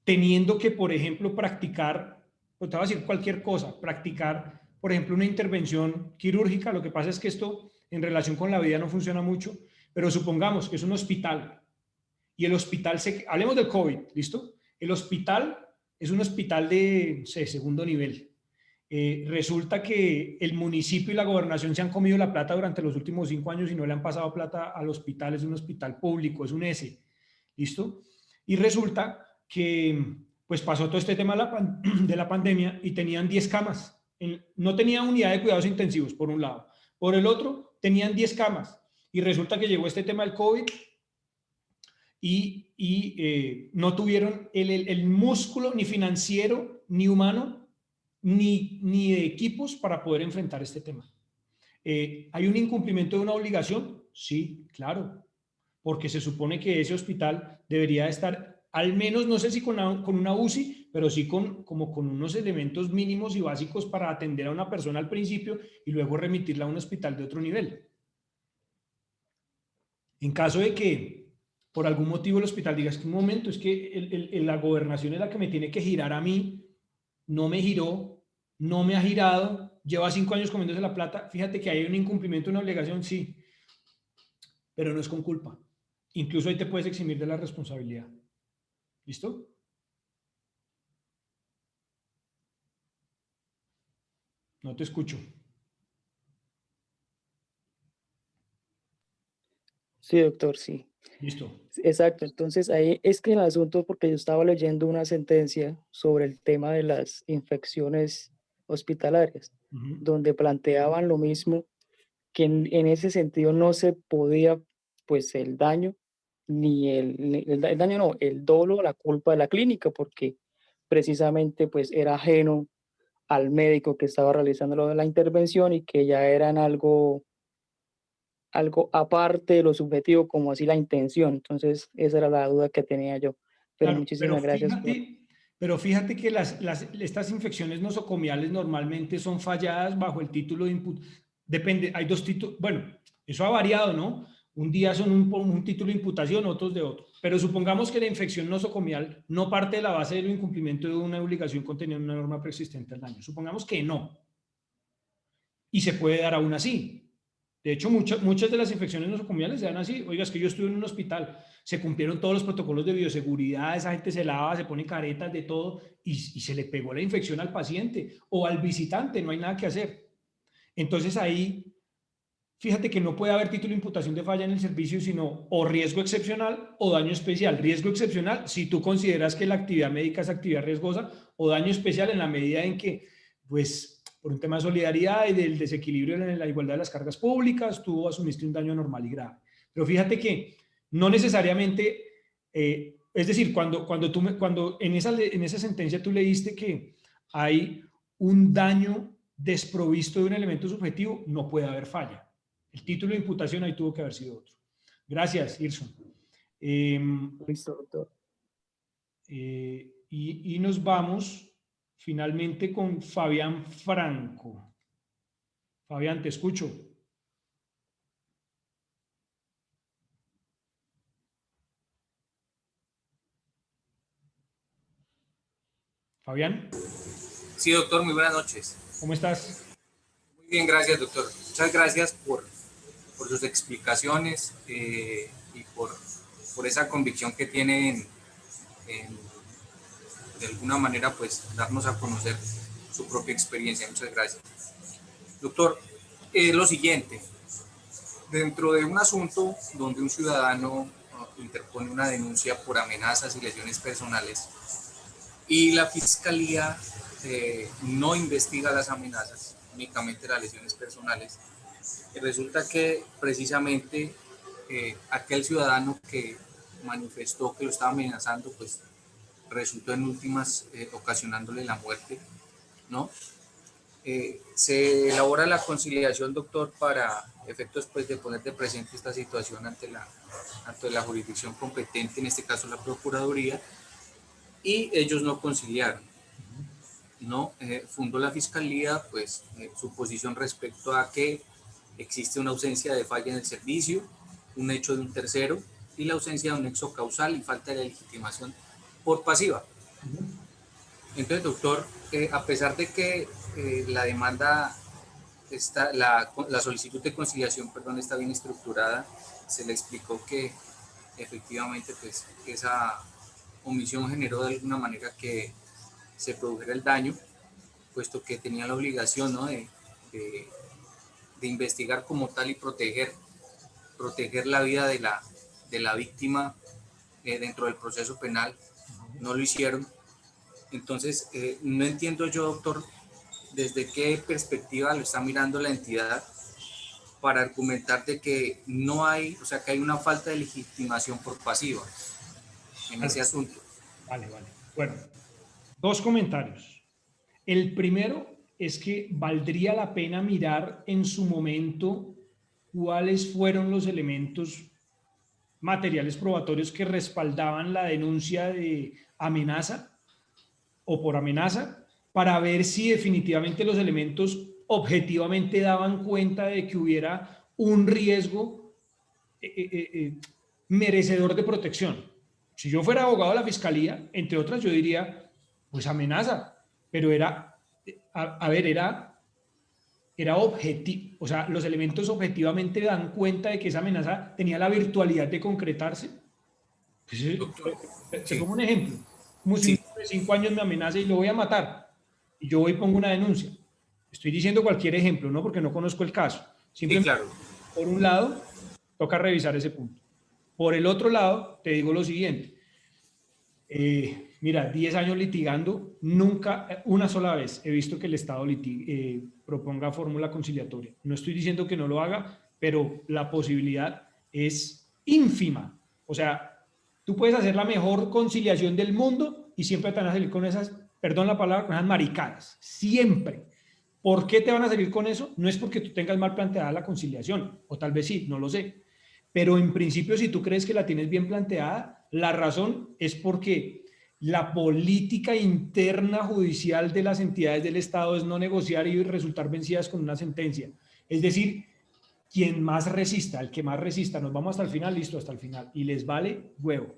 teniendo que, por ejemplo, practicar, pues te voy a decir cualquier cosa, practicar, por ejemplo, una intervención quirúrgica. Lo que pasa es que esto en relación con la vida no funciona mucho, pero supongamos que es un hospital y el hospital, hablemos del COVID, ¿listo? El hospital es un hospital de segundo nivel. Resulta que el municipio y la gobernación se han comido la plata durante los últimos 5 años y no le han pasado plata al hospital. Es un hospital público, es un S, ¿listo? Y resulta que pues pasó todo este tema de la pandemia y tenían 10 camas. No tenían unidad de cuidados intensivos, por un lado. Por el otro, tenían 10 camas. Y resulta que llegó este tema del COVID y no tuvieron el músculo ni financiero ni humano ni de equipos para poder enfrentar este tema. ¿Hay un incumplimiento de una obligación? Sí, claro, porque se supone que ese hospital debería estar al menos, no sé si con una UCI, pero sí como con unos elementos mínimos y básicos para atender a una persona al principio y luego remitirla a un hospital de otro nivel. En caso de que por algún motivo el hospital diga, es que un momento, es que la gobernación es la que me tiene que girar a mí, no me giró, no me ha girado, lleva 5 años comiéndose la plata, fíjate que hay un incumplimiento, una obligación, sí, pero no es con culpa. Incluso ahí te puedes eximir de la responsabilidad. ¿Listo? No te escucho. Sí, doctor, sí. Listo. Exacto, entonces ahí es que el asunto, porque yo estaba leyendo una sentencia sobre el tema de las infecciones hospitalarias, Ujú. donde planteaban lo mismo, que en ese sentido no se podía, pues el daño, el daño no, el dolo, la culpa de la clínica, porque precisamente pues era ajeno al médico que estaba realizando lo de la intervención y que ya eran algo aparte de lo subjetivo, como así la intención. Entonces, esa era la duda que tenía yo. Pero Claro, muchísimas gracias por... pero fíjate que estas infecciones nosocomiales normalmente son falladas bajo el título de input. Depende, hay dos títulos, bueno, eso ha variado, ¿no? Un día son un título de imputación, otros de otro. Pero supongamos que la infección nosocomial no parte de la base del incumplimiento de una obligación contenida en una norma preexistente al daño. Supongamos que no. Y se puede dar aún así. De hecho, muchas de las infecciones nosocomiales se dan así. Oiga, es que yo estuve en un hospital, se cumplieron todos los protocolos de bioseguridad, esa gente se lava, se pone caretas de todo y se le pegó la infección al paciente o al visitante, no hay nada que hacer. Entonces ahí, fíjate que no puede haber título de imputación de falla en el servicio, sino o riesgo excepcional o daño especial. Riesgo excepcional, si tú consideras que la actividad médica es actividad riesgosa, o daño especial en la medida en que, pues, por un tema de solidaridad y del desequilibrio en la igualdad de las cargas públicas, tú asumiste un daño normal y grave. Pero fíjate que no necesariamente, es decir, cuando en esa sentencia tú leíste que hay un daño desprovisto de un elemento subjetivo, no puede haber falla. El título de imputación ahí tuvo que haber sido otro. Gracias, Irson. Listo, doctor. Y nos vamos finalmente con Fabián Franco. Fabián, te escucho. Fabián, Sí, doctor, muy buenas noches. ¿cómo estás? Muy bien, gracias, doctor. Muchas gracias por sus explicaciones y por esa convicción que tienen en, de alguna manera, pues, darnos a conocer su propia experiencia. Muchas gracias. Doctor, lo siguiente, dentro de un asunto donde un ciudadano interpone una denuncia por amenazas y lesiones personales y la fiscalía no investiga las amenazas, únicamente las lesiones personales, y resulta que precisamente aquel ciudadano que manifestó que lo estaba amenazando, pues resultó en últimas ocasionándole la muerte, ¿no? Se elabora la conciliación, doctor, para efectos pues, de poner de presente esta situación ante la jurisdicción competente, en este caso la Procuraduría, y ellos no conciliaron. ¿No? Fundó la Fiscalía pues, su posición respecto a que existe una ausencia de falla en el servicio, un hecho de un tercero y la ausencia de un nexo causal y falta de legitimación por pasiva. Entonces, doctor, a pesar de que la demanda, la solicitud de conciliación, perdón, está bien estructurada, se le explicó que efectivamente pues, esa omisión generó de alguna manera que se produjera el daño, puesto que tenía la obligación, ¿no? de investigar como tal y proteger la vida de la víctima dentro del proceso penal. No lo hicieron. Entonces, no entiendo yo, doctor, desde qué perspectiva lo está mirando la entidad para argumentar de que no hay, o sea, que hay una falta de legitimación por pasiva en ese asunto. Vale. Bueno, dos comentarios. El primero es que valdría la pena mirar en su momento cuáles fueron los elementos materiales probatorios que respaldaban la denuncia de amenaza o por amenaza, para ver si definitivamente los elementos objetivamente daban cuenta de que hubiera un riesgo merecedor de protección. Si yo fuera abogado de la fiscalía, entre otras, yo diría, pues amenaza, pero era, a ver, era objetivo, o sea, los elementos objetivamente dan cuenta de que esa amenaza tenía la virtualidad de concretarse. Pues, Doctor, te sí, pongo un ejemplo. Como si un sí, niño de 5 años me amenaza y lo voy a matar, y yo voy y pongo una denuncia. Estoy diciendo cualquier ejemplo, no porque no conozco el caso. Simplemente, sí, claro. por un lado, toca revisar ese punto. Por el otro lado, te digo lo siguiente. Mira, 10 años litigando, nunca, una sola vez he visto que el Estado proponga fórmula conciliatoria. No estoy diciendo que no lo haga, pero la posibilidad es ínfima. O sea, tú puedes hacer la mejor conciliación del mundo y siempre te van a salir con esas, perdón la palabra, con esas maricadas. Siempre. ¿Por qué te van a salir con eso? No es porque tú tengas mal planteada la conciliación, o tal vez sí, no lo sé. Pero en principio, si tú crees que la tienes bien planteada, la razón es porque la política interna judicial de las entidades del Estado es no negociar y resultar vencidas con una sentencia. Es decir, quien más resista, el que más resista, nos vamos hasta el final, listo, hasta el final. Y les vale huevo.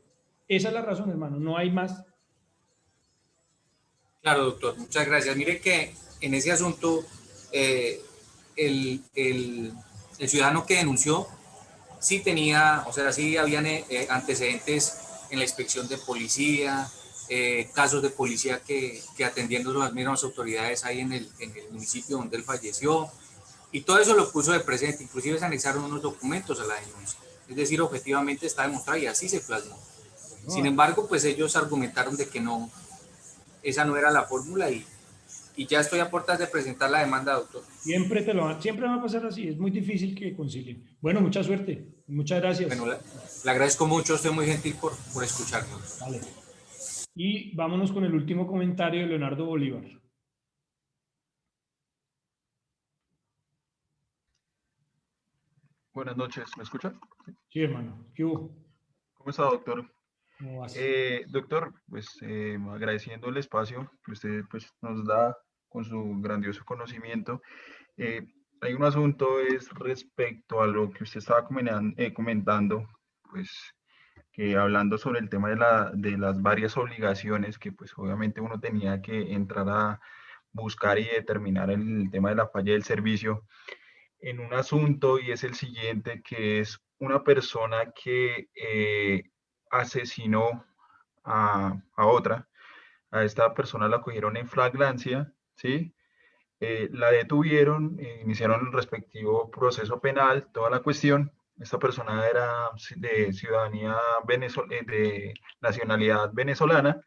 Esa es la razón, hermano, no hay más. Claro, doctor, muchas gracias. Mire que en ese asunto, el ciudadano que denunció sí tenía, o sea, sí habían antecedentes en la inspección de policía, casos de policía que atendiendo las mismas autoridades ahí en el municipio donde él falleció, y todo eso lo puso de presente, inclusive se anexaron unos documentos a la denuncia, es decir, objetivamente está demostrado y así se plasmó. Sin embargo, pues ellos argumentaron de que no, esa no era la fórmula y ya estoy a puertas de presentar la demanda, doctor. Siempre va a pasar así, es muy difícil que concilien. Bueno, mucha suerte, muchas gracias. Bueno, le agradezco mucho, estoy muy gentil por escucharnos. Vale. Y vámonos con el último comentario de Leonardo Bolívar. Buenas noches, ¿me escucha? Sí, hermano. ¿Qué hubo? ¿Cómo está, doctor? ¿Cómo vas? Doctor, pues agradeciendo el espacio que usted pues, nos da con su grandioso conocimiento. Hay un asunto es respecto a lo que usted estaba comentando, pues que hablando sobre el tema de las varias obligaciones que pues obviamente uno tenía que entrar a buscar y determinar el tema de la falla del servicio en un asunto y es el siguiente, que es una persona que asesinó a otra. A esta persona la cogieron en flagrancia, ¿sí? La detuvieron, iniciaron el respectivo proceso penal, toda la cuestión. Esta persona era de ciudadanía de nacionalidad venezolana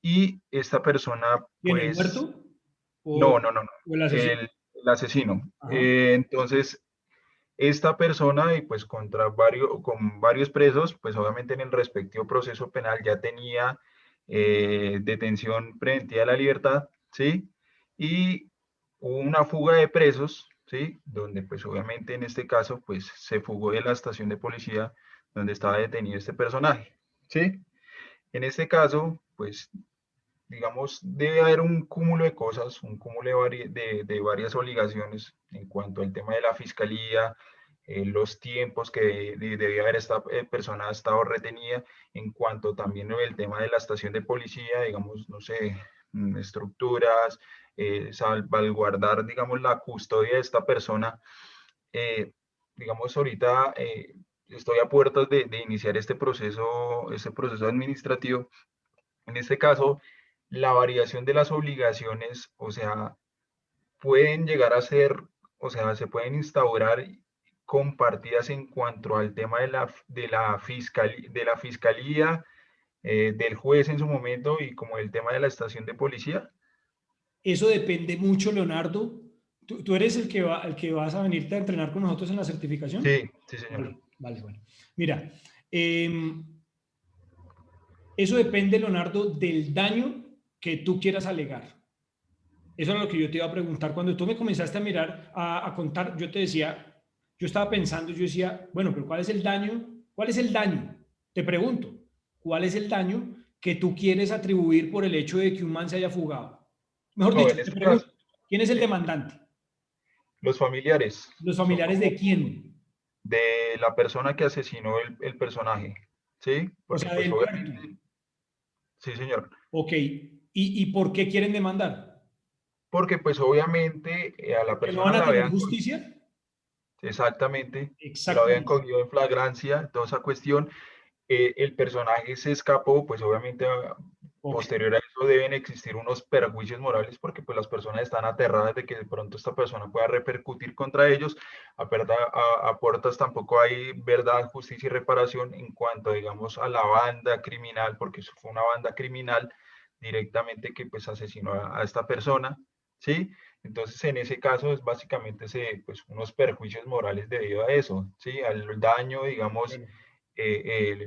y esta persona, ¿Tiene el pues, muerto? no, ¿O el asesino? el asesino. Ajá. Entonces, esta persona y pues con varios presos, pues obviamente en el respectivo proceso penal ya tenía detención preventiva de la libertad, ¿sí? Y hubo una fuga de presos, ¿sí? Donde pues obviamente en este caso pues se fugó de la estación de policía donde estaba detenido este personaje, ¿sí? En este caso, pues digamos, debe haber un cúmulo de cosas, un cúmulo de varias obligaciones en cuanto al tema de la fiscalía, los tiempos que debía haber esta persona estado retenida, en cuanto también el tema de la estación de policía, digamos, no sé, estructuras, salvaguardar, digamos, la custodia de esta persona. Digamos, ahorita estoy a puertas de iniciar este proceso administrativo. En este caso, la variación de las obligaciones, o sea, pueden llegar a ser, o sea, se pueden instaurar compartidas en cuanto al tema de la fiscalía, del juez en su momento y como el tema de la estación de policía. Eso depende mucho, Leonardo. ¿Tú eres el que vas a venirte a entrenar con nosotros en la certificación? Sí, sí, señor. Vale, bueno. Mira, eso depende, Leonardo, del daño que tú quieras alegar. Eso es lo que yo te iba a preguntar. Cuando tú me comenzaste a mirar, a contar, yo te decía, yo estaba pensando, yo decía, bueno, pero ¿cuál es el daño? ¿Cuál es el daño? Te pregunto, ¿cuál es el daño que tú quieres atribuir por el hecho de que un man se haya fugado? Mejor dicho, te pregunto, ¿quién es el demandante? Los familiares. ¿Los familiares de quién? De la persona que asesinó el personaje, ¿sí? Porque, O sea, pues, del obviamente, muerto. sí, señor. Ok, ¿y por qué quieren demandar? Porque pues obviamente a la ¿Que no persona van a la tener habían justicia? exactamente, lo habían Exactamente. cogido en flagrancia, toda esa cuestión. El personaje se escapó, pues obviamente Ok, posterior a eso eso deben existir unos perjuicios morales porque pues las personas están aterradas de que de pronto esta persona pueda repercutir contra ellos. A puertas tampoco hay verdad, justicia y reparación en cuanto, digamos, a la banda criminal, porque eso fue una banda criminal directamente que pues asesinó a esta persona, ¿sí? Entonces, en ese caso es básicamente pues, unos perjuicios morales debido a eso, ¿sí? Al daño, digamos,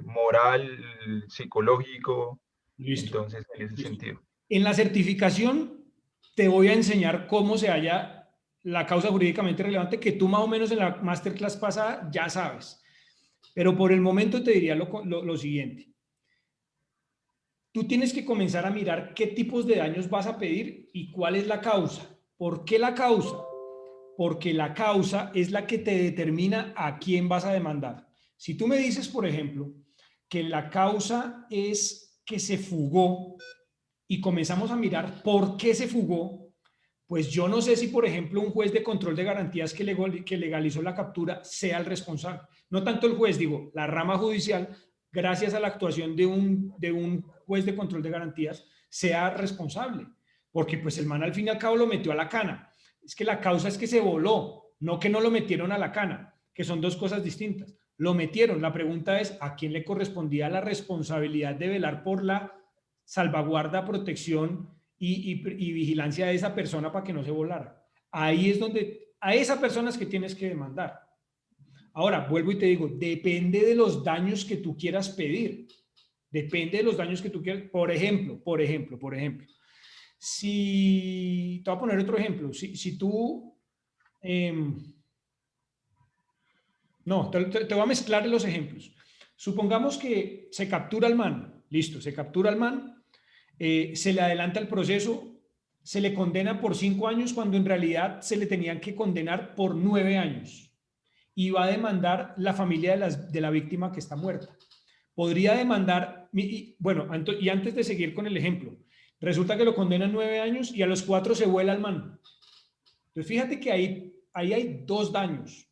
moral, psicológico, Listo. entonces, en ese sentido. En la certificación te voy a enseñar cómo se halla la causa jurídicamente relevante, que tú más o menos en la masterclass pasada ya sabes. Pero por el momento te diría lo siguiente. Tú tienes que comenzar a mirar qué tipos de daños vas a pedir y cuál es la causa. ¿Por qué la causa? Porque la causa es la que te determina a quién vas a demandar. Si tú me dices, por ejemplo, que la causa es que se fugó y comenzamos a mirar por qué se fugó, pues yo no sé si, por ejemplo, un juez de control de garantías que legalizó la captura sea el responsable. No tanto el juez, digo, la rama judicial, gracias a la actuación de un juez de control de garantías, sea responsable. Porque pues el man al fin y al cabo lo metió a la cana. Es que la causa es que se voló, no que no lo metieron a la cana, que son dos cosas distintas. Lo metieron. La pregunta es, ¿a quién le correspondía la responsabilidad de velar por la salvaguarda, protección y vigilancia de esa persona para que no se volara? Ahí es donde, a esa persona es que tienes que demandar. Ahora, vuelvo y te digo, depende de los daños que tú quieras pedir. Depende de los daños que tú quieras. Por ejemplo, si, te voy a poner otro ejemplo, si tú, no, te voy a mezclar los ejemplos. Supongamos que se captura al man, listo, se captura al man, se le adelanta el proceso, se le condena por 5 años cuando en realidad se le tenían que condenar por 9 años y va a demandar la familia de la víctima que está muerta. Podría demandar, bueno, y antes de seguir con el ejemplo, resulta que lo condenan 9 años y a los 4 se vuela el man. Entonces fíjate que ahí hay dos daños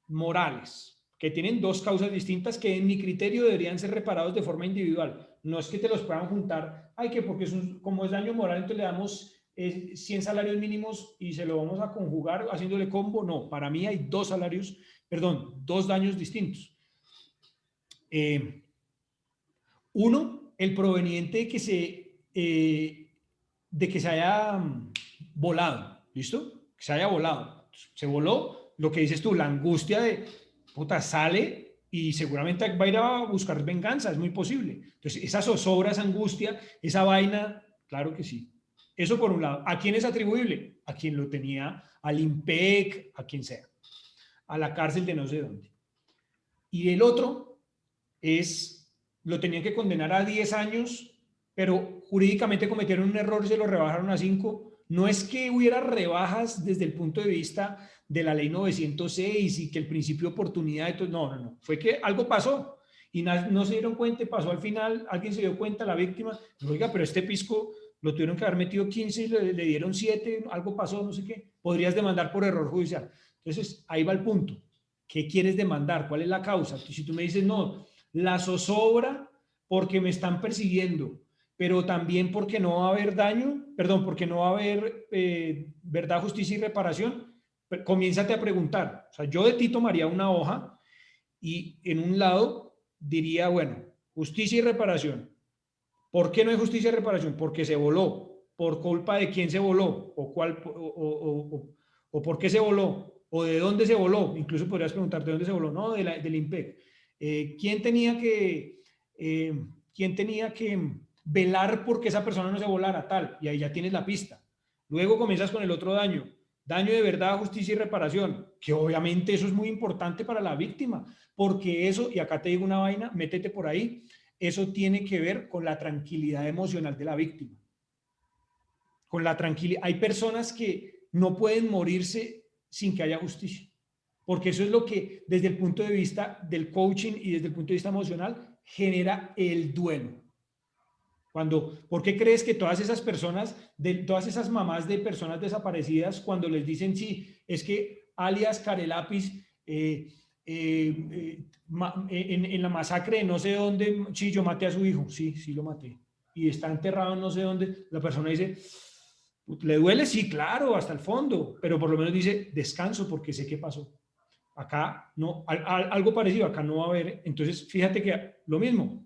morales que tienen dos causas distintas que en mi criterio deberían ser reparados de forma individual. No es que te los puedan juntar, que porque como es daño moral, entonces le damos 100 salarios mínimos y se lo vamos a conjugar haciéndole combo. No, para mí hay dos daños distintos. Uno, el proveniente de que se haya volado, ¿listo? Que se haya volado. Se voló, lo que dices tú, la angustia de, puta, sale y seguramente va a ir a buscar venganza, es muy posible. Entonces, esa zozobra, esa angustia, esa vaina, claro que sí. Eso por un lado. ¿A quién es atribuible? A quien lo tenía, al IMPEC, a quien sea, a la cárcel de no sé dónde. Y el otro lo tenían que condenar a 10 años, pero jurídicamente cometieron un error y se lo rebajaron a 5. No es que hubiera rebajas desde el punto de vista de la ley 906 y que el principio de oportunidad, no. Fue que algo pasó y no se dieron cuenta y pasó al final, alguien se dio cuenta, la víctima, oiga, pero este pisco lo tuvieron que haber metido 15 y le dieron 7, algo pasó, no sé qué. Podrías demandar por error judicial. Entonces, ahí va el punto. ¿Qué quieres demandar? ¿Cuál es la causa? Si tú me dices, no, la zozobra porque me están persiguiendo, pero también porque no va a haber porque no va a haber verdad, justicia y reparación, comiénzate a preguntar. O sea, yo de ti tomaría una hoja y en un lado diría, bueno, justicia y reparación. ¿Por qué no hay justicia y reparación? Porque se voló. ¿Por culpa de quién se voló? ¿O por qué se voló? ¿O de dónde se voló? Incluso podrías preguntar, ¿de dónde se voló? No, del IMPEC. ¿Quién tenía que velar porque esa persona no se volara? Tal, y ahí ya tienes la pista. Luego comienzas con el otro daño de verdad, justicia y reparación, que obviamente eso es muy importante para la víctima, porque eso, y acá te digo una vaina, métete por ahí, eso tiene que ver con la tranquilidad emocional de la víctima. Con la tranquilidad. Hay personas que no pueden morirse sin que haya justicia, porque eso es lo que desde el punto de vista del coaching y desde el punto de vista emocional genera el duelo. ¿Por qué crees que todas esas personas, todas esas mamás de personas desaparecidas, cuando les dicen, sí, es que alias Carelápiz, en la masacre de no sé dónde, sí, yo maté a su hijo, sí lo maté, y está enterrado en no sé dónde, la persona dice, ¿le duele? Sí, claro, hasta el fondo, pero por lo menos dice, descanso porque sé qué pasó. Acá no, algo parecido, acá no va a haber. Entonces, fíjate que lo mismo,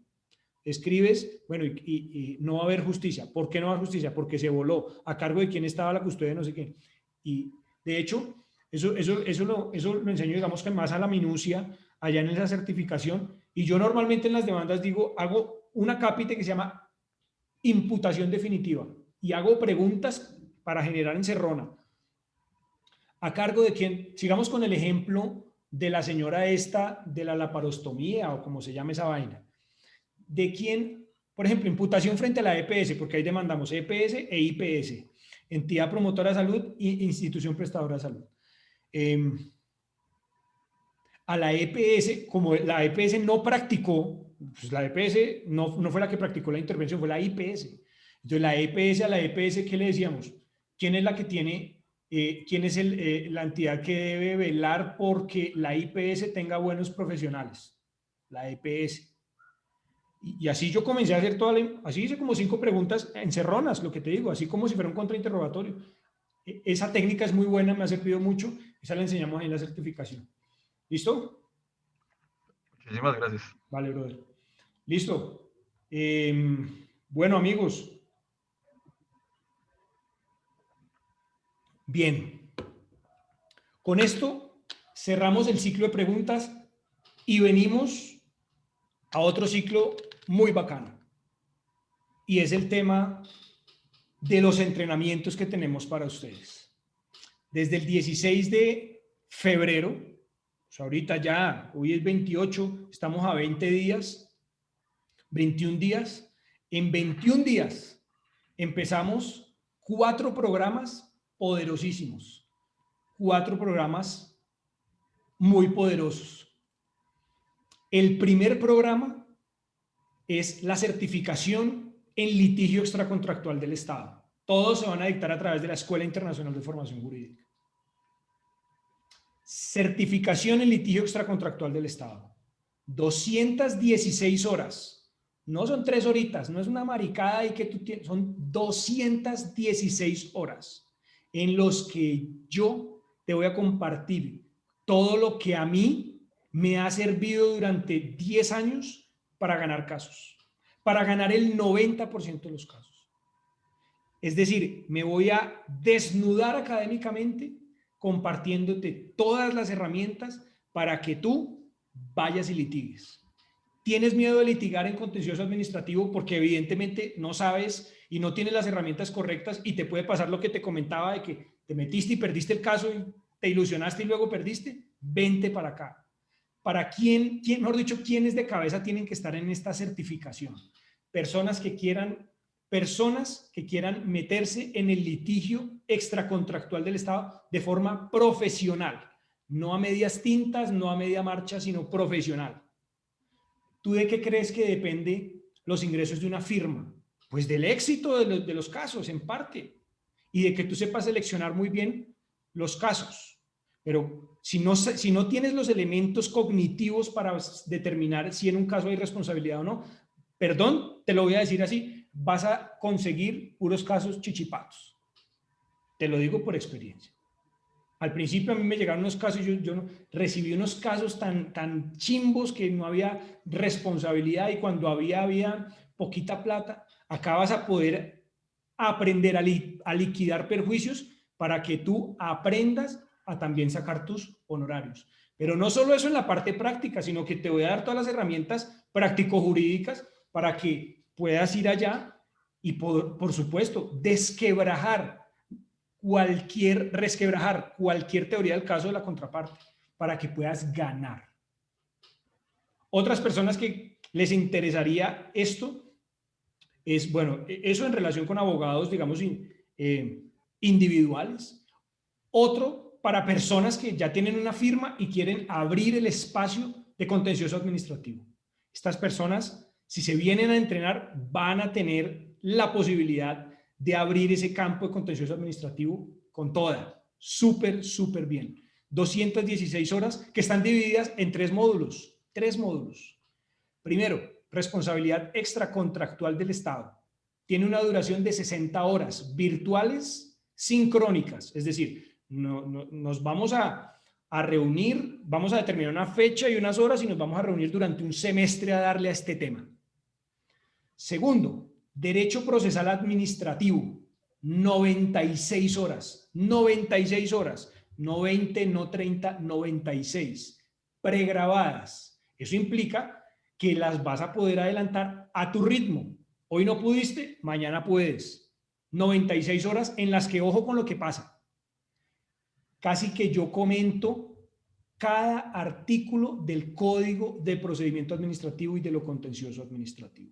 escribes, bueno, y no va a haber justicia. ¿Por qué no va a haber justicia? Porque se voló. ¿A cargo de quién estaba la custodia? No sé qué. Y de hecho, eso lo enseño, digamos que más a la minucia, allá en esa certificación. Y yo normalmente en las demandas digo, hago una cápite que se llama imputación definitiva y hago preguntas para generar encerrona. ¿A cargo de quién? Sigamos con el ejemplo de la señora esta de la laparostomía o como se llama esa vaina. ¿De quién? Por ejemplo, imputación frente a la EPS, porque ahí demandamos EPS e IPS, entidad promotora de salud e institución prestadora de salud. A la EPS, como la EPS no practicó, pues la EPS no fue la que practicó la intervención, fue la IPS. Entonces, la EPS a la EPS, ¿qué le decíamos? ¿Quién es la que tiene, quién es la entidad que debe velar porque la IPS tenga buenos profesionales? La EPS. Y así yo comencé a hacer así hice como 5 preguntas encerronas, lo que te digo, así como si fuera un contrainterrogatorio. Esa técnica es muy buena, me ha servido mucho, esa la enseñamos en la certificación. ¿Listo? Muchísimas gracias. Vale, brother. Listo. Bueno, amigos. Bien. Con esto cerramos el ciclo de preguntas y venimos a otro ciclo muy bacano. Y es el tema de los entrenamientos que tenemos para ustedes. Desde el 16 de febrero, o sea, ahorita ya, hoy es 28, estamos a 20 días, 21 días. En 21 días empezamos 4 programas poderosísimos, 4 programas muy poderosos. El primer programa es la certificación en litigio extracontractual del Estado. Todos se van a dictar a través de la Escuela Internacional de Formación Jurídica. Certificación en litigio extracontractual del Estado. 216 horas. No son 3 horitas, no es una maricada y que tú tienes, son 216 horas en los que yo te voy a compartir todo lo que a mí me ha servido durante 10 años para ganar casos, para ganar el 90% de los casos. Es decir, me voy a desnudar académicamente compartiéndote todas las herramientas para que tú vayas y litigues. ¿Tienes miedo de litigar en contencioso administrativo porque evidentemente no sabes y no tienes las herramientas correctas y te puede pasar lo que te comentaba de que te metiste y perdiste el caso y te ilusionaste y luego perdiste? Vente para acá. ¿Para quién, mejor dicho, quiénes de cabeza tienen que estar en esta certificación? Personas que quieran meterse en el litigio extracontractual del Estado de forma profesional, no a medias tintas, no a media marcha, sino profesional. ¿Tú de qué crees que depende los ingresos de una firma? Pues del éxito de los casos, en parte, y de que tú sepas seleccionar muy bien los casos. Pero si no tienes los elementos cognitivos para determinar si en un caso hay responsabilidad o no, perdón, te lo voy a decir así, vas a conseguir puros casos chichipatos. Te lo digo por experiencia. Al principio a mí me llegaron unos casos, yo recibí unos casos tan chimbos que no había responsabilidad y cuando había poquita plata, acá vas a poder aprender a liquidar perjuicios para que tú aprendas a también sacar tus honorarios. Pero no solo eso en la parte práctica, sino que te voy a dar todas las herramientas práctico-jurídicas para que puedas ir allá y por supuesto resquebrajar cualquier teoría del caso de la contraparte para que puedas ganar. Otras personas que les interesaría esto es, bueno, eso en relación con abogados, digamos, individuales. Otro para personas que ya tienen una firma y quieren abrir el espacio de contencioso administrativo. Estas personas, si se vienen a entrenar, van a tener la posibilidad de abrir ese campo de contencioso administrativo con toda. Súper, súper bien. 216 horas que están divididas en 3 módulos. 3 módulos. Primero, responsabilidad extracontractual del Estado. tiene una duración de 60 horas virtuales sincrónicas. Es decir, nos vamos a reunir, vamos a determinar una fecha y unas horas y nos vamos a reunir durante un semestre a darle a este tema. Segundo, derecho procesal administrativo, 96 horas, 96 horas, no 20, no 30, 96, pregrabadas. Eso implica que las vas a poder adelantar a tu ritmo. Hoy no pudiste, mañana puedes. 96 horas en las que, ojo con lo que pasa, casi que yo comento cada artículo del Código de Procedimiento Administrativo y de lo Contencioso Administrativo.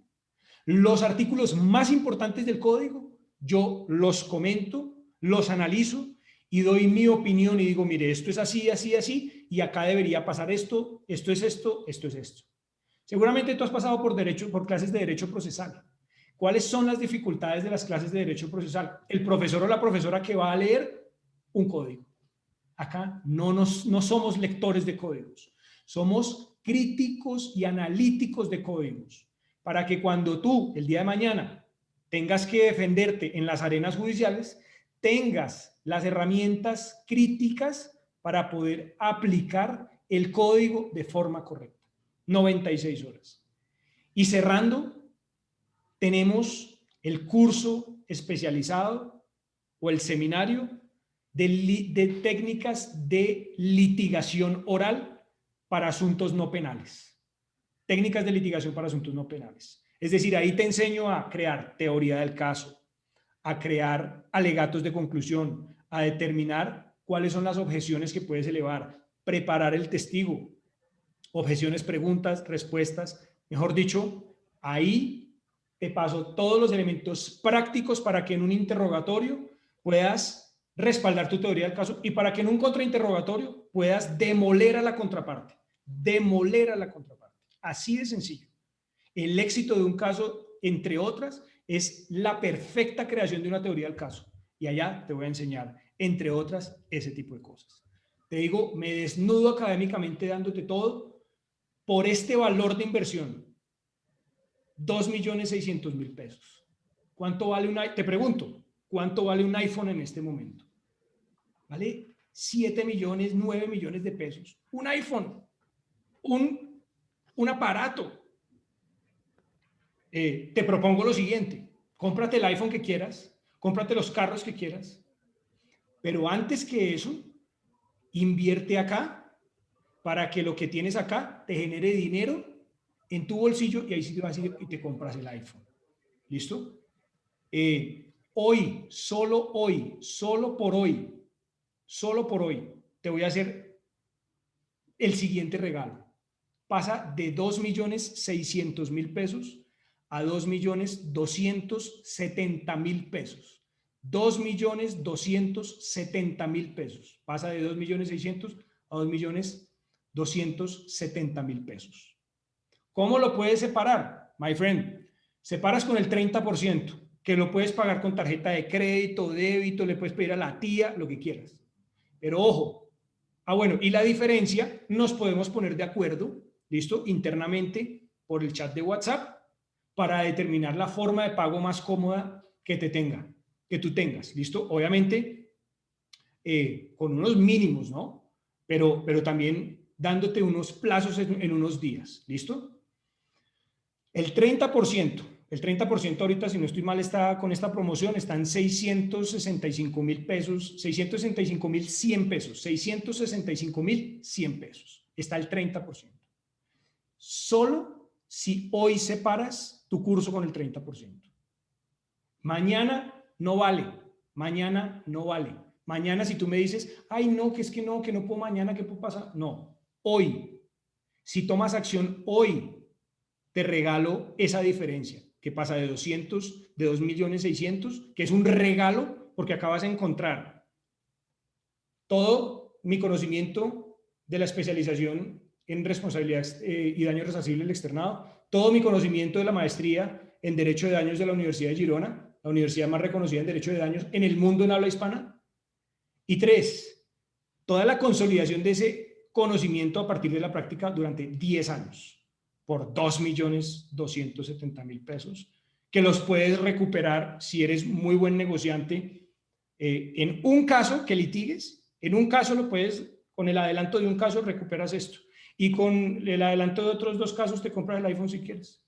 Los artículos más importantes del código, yo los comento, los analizo y doy mi opinión y digo, mire, esto es así, así, así, y acá debería pasar esto, esto es esto, esto es esto. Seguramente tú has pasado por clases de derecho procesal. ¿Cuáles son las dificultades de las clases de derecho procesal? El profesor o la profesora que va a leer un código. Acá no somos lectores de códigos, somos críticos y analíticos de códigos, para que cuando tú, el día de mañana, tengas que defenderte en las arenas judiciales, tengas las herramientas críticas para poder aplicar el código de forma correcta. 96 horas. Y cerrando, tenemos el curso especializado o el seminario de técnicas de litigación oral para asuntos no penales. Técnicas de litigación para asuntos no penales. Es decir, ahí te enseño a crear teoría del caso, a crear alegatos de conclusión, a determinar cuáles son las objeciones que puedes elevar, preparar el testigo, objeciones, preguntas, respuestas. Mejor dicho, ahí te paso todos los elementos prácticos para que en un interrogatorio puedas respaldar tu teoría del caso y para que en un contrainterrogatorio puedas demoler a la contraparte. Demoler a la contraparte. Así de sencillo. El éxito de un caso, entre otras, es la perfecta creación de una teoría del caso. Y allá te voy a enseñar, entre otras, ese tipo de cosas. Te digo, me desnudo académicamente dándote todo por este valor de inversión. 2.600.000 pesos. ¿Cuánto vale te pregunto, ¿cuánto vale un iPhone en este momento? Vale 7 millones, 9 millones de pesos. Un iPhone, un aparato. Te propongo lo siguiente, cómprate el iPhone que quieras, cómprate los carros que quieras, pero antes que eso, invierte acá para que lo que tienes acá te genere dinero en tu bolsillo y ahí sí te vas y te compras el iPhone. ¿Listo? Hoy, solo por hoy, te voy a hacer el siguiente regalo. Pasa de 2.600.000 pesos a 2.270.000 pesos. 2.270.000 pesos. Pasa de 2.600.000 a 2.270.000 pesos. ¿Cómo lo puedes separar? My friend, separas con el 30%, que lo puedes pagar con tarjeta de crédito, débito, le puedes pedir a la tía, lo que quieras. Pero ojo, bueno, y la diferencia nos podemos poner de acuerdo, ¿listo? Internamente por el chat de WhatsApp para determinar la forma de pago más cómoda que tú tengas, ¿listo? Obviamente con unos mínimos, ¿no? Pero también dándote unos plazos en unos días, ¿listo? El 30% ahorita, si no estoy mal, está con esta promoción, está en 665.000 pesos, 665.100 pesos, 665.100 pesos. Está el 30%. Solo si hoy separas tu curso con el 30%. Mañana no vale, mañana no vale. Mañana si tú me dices, ay no, que es que no puedo mañana, ¿qué puede pasar? No, hoy. Si tomas acción hoy, te regalo esa diferencia, que pasa de 2.600.000, que es un regalo porque acabas de encontrar todo mi conocimiento de la especialización en responsabilidad y daño resarcible del externado, todo mi conocimiento de la maestría en Derecho de Daños de la Universidad de Girona, la universidad más reconocida en Derecho de Daños en el mundo en habla hispana. Y 3, toda la consolidación de ese conocimiento a partir de la práctica durante 10 años. Por 2.270.000 pesos, que los puedes recuperar si eres muy buen negociante. En un caso que litigues, en un caso lo puedes, con el adelanto de un caso recuperas esto. Y con el adelanto de otros 2 casos te compras el iPhone si quieres.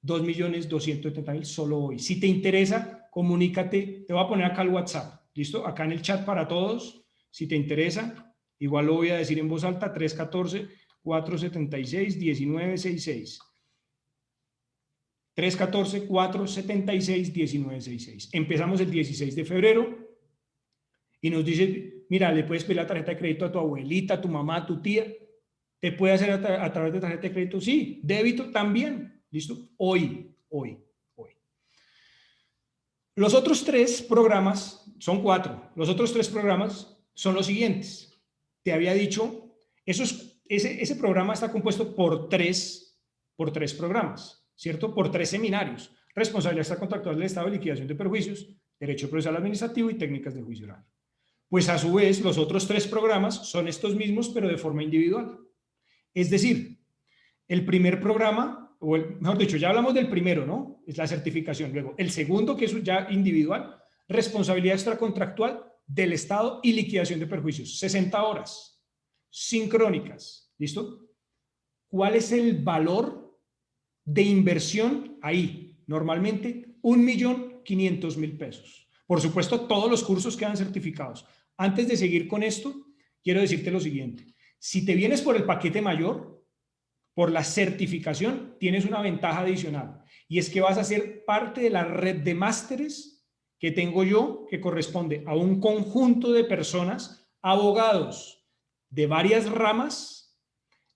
2.270.000 solo hoy. Si te interesa, comunícate. Te voy a poner acá el WhatsApp. ¿Listo? Acá en el chat para todos. Si te interesa, igual lo voy a decir en voz alta, 314-476-1966. 314-476-1966. Empezamos el 16 de febrero y nos dice, mira, le puedes pedir la tarjeta de crédito a tu abuelita, a tu mamá, a tu tía. ¿Te puede hacer a través de tarjeta de crédito? Sí. ¿Débito? También. ¿Listo? Hoy. Los otros 3 programas, son 4, los otros 3 programas son los siguientes. Te había dicho, ese programa está compuesto por 3 programas, ¿cierto? Por 3 seminarios. Responsabilidad extracontractual del Estado, liquidación de perjuicios, derecho procesal administrativo y técnicas de juicio oral. Pues a su vez, los otros 3 programas son estos mismos, pero de forma individual. Es decir, el primer programa, mejor dicho, ya hablamos del primero, ¿no? Es la certificación. Luego, el segundo, que es ya individual, responsabilidad extracontractual del Estado y liquidación de perjuicios. 60 horas, sincrónicas. ¿Listo? ¿Cuál es el valor de inversión ahí? Normalmente, 1.500.000 pesos. Por supuesto, todos los cursos quedan certificados. Antes de seguir con esto, quiero decirte lo siguiente. Si te vienes por el paquete mayor, por la certificación, tienes una ventaja adicional, y es que vas a ser parte de la red de másteres que tengo yo, que corresponde a un conjunto de personas, abogados de varias ramas,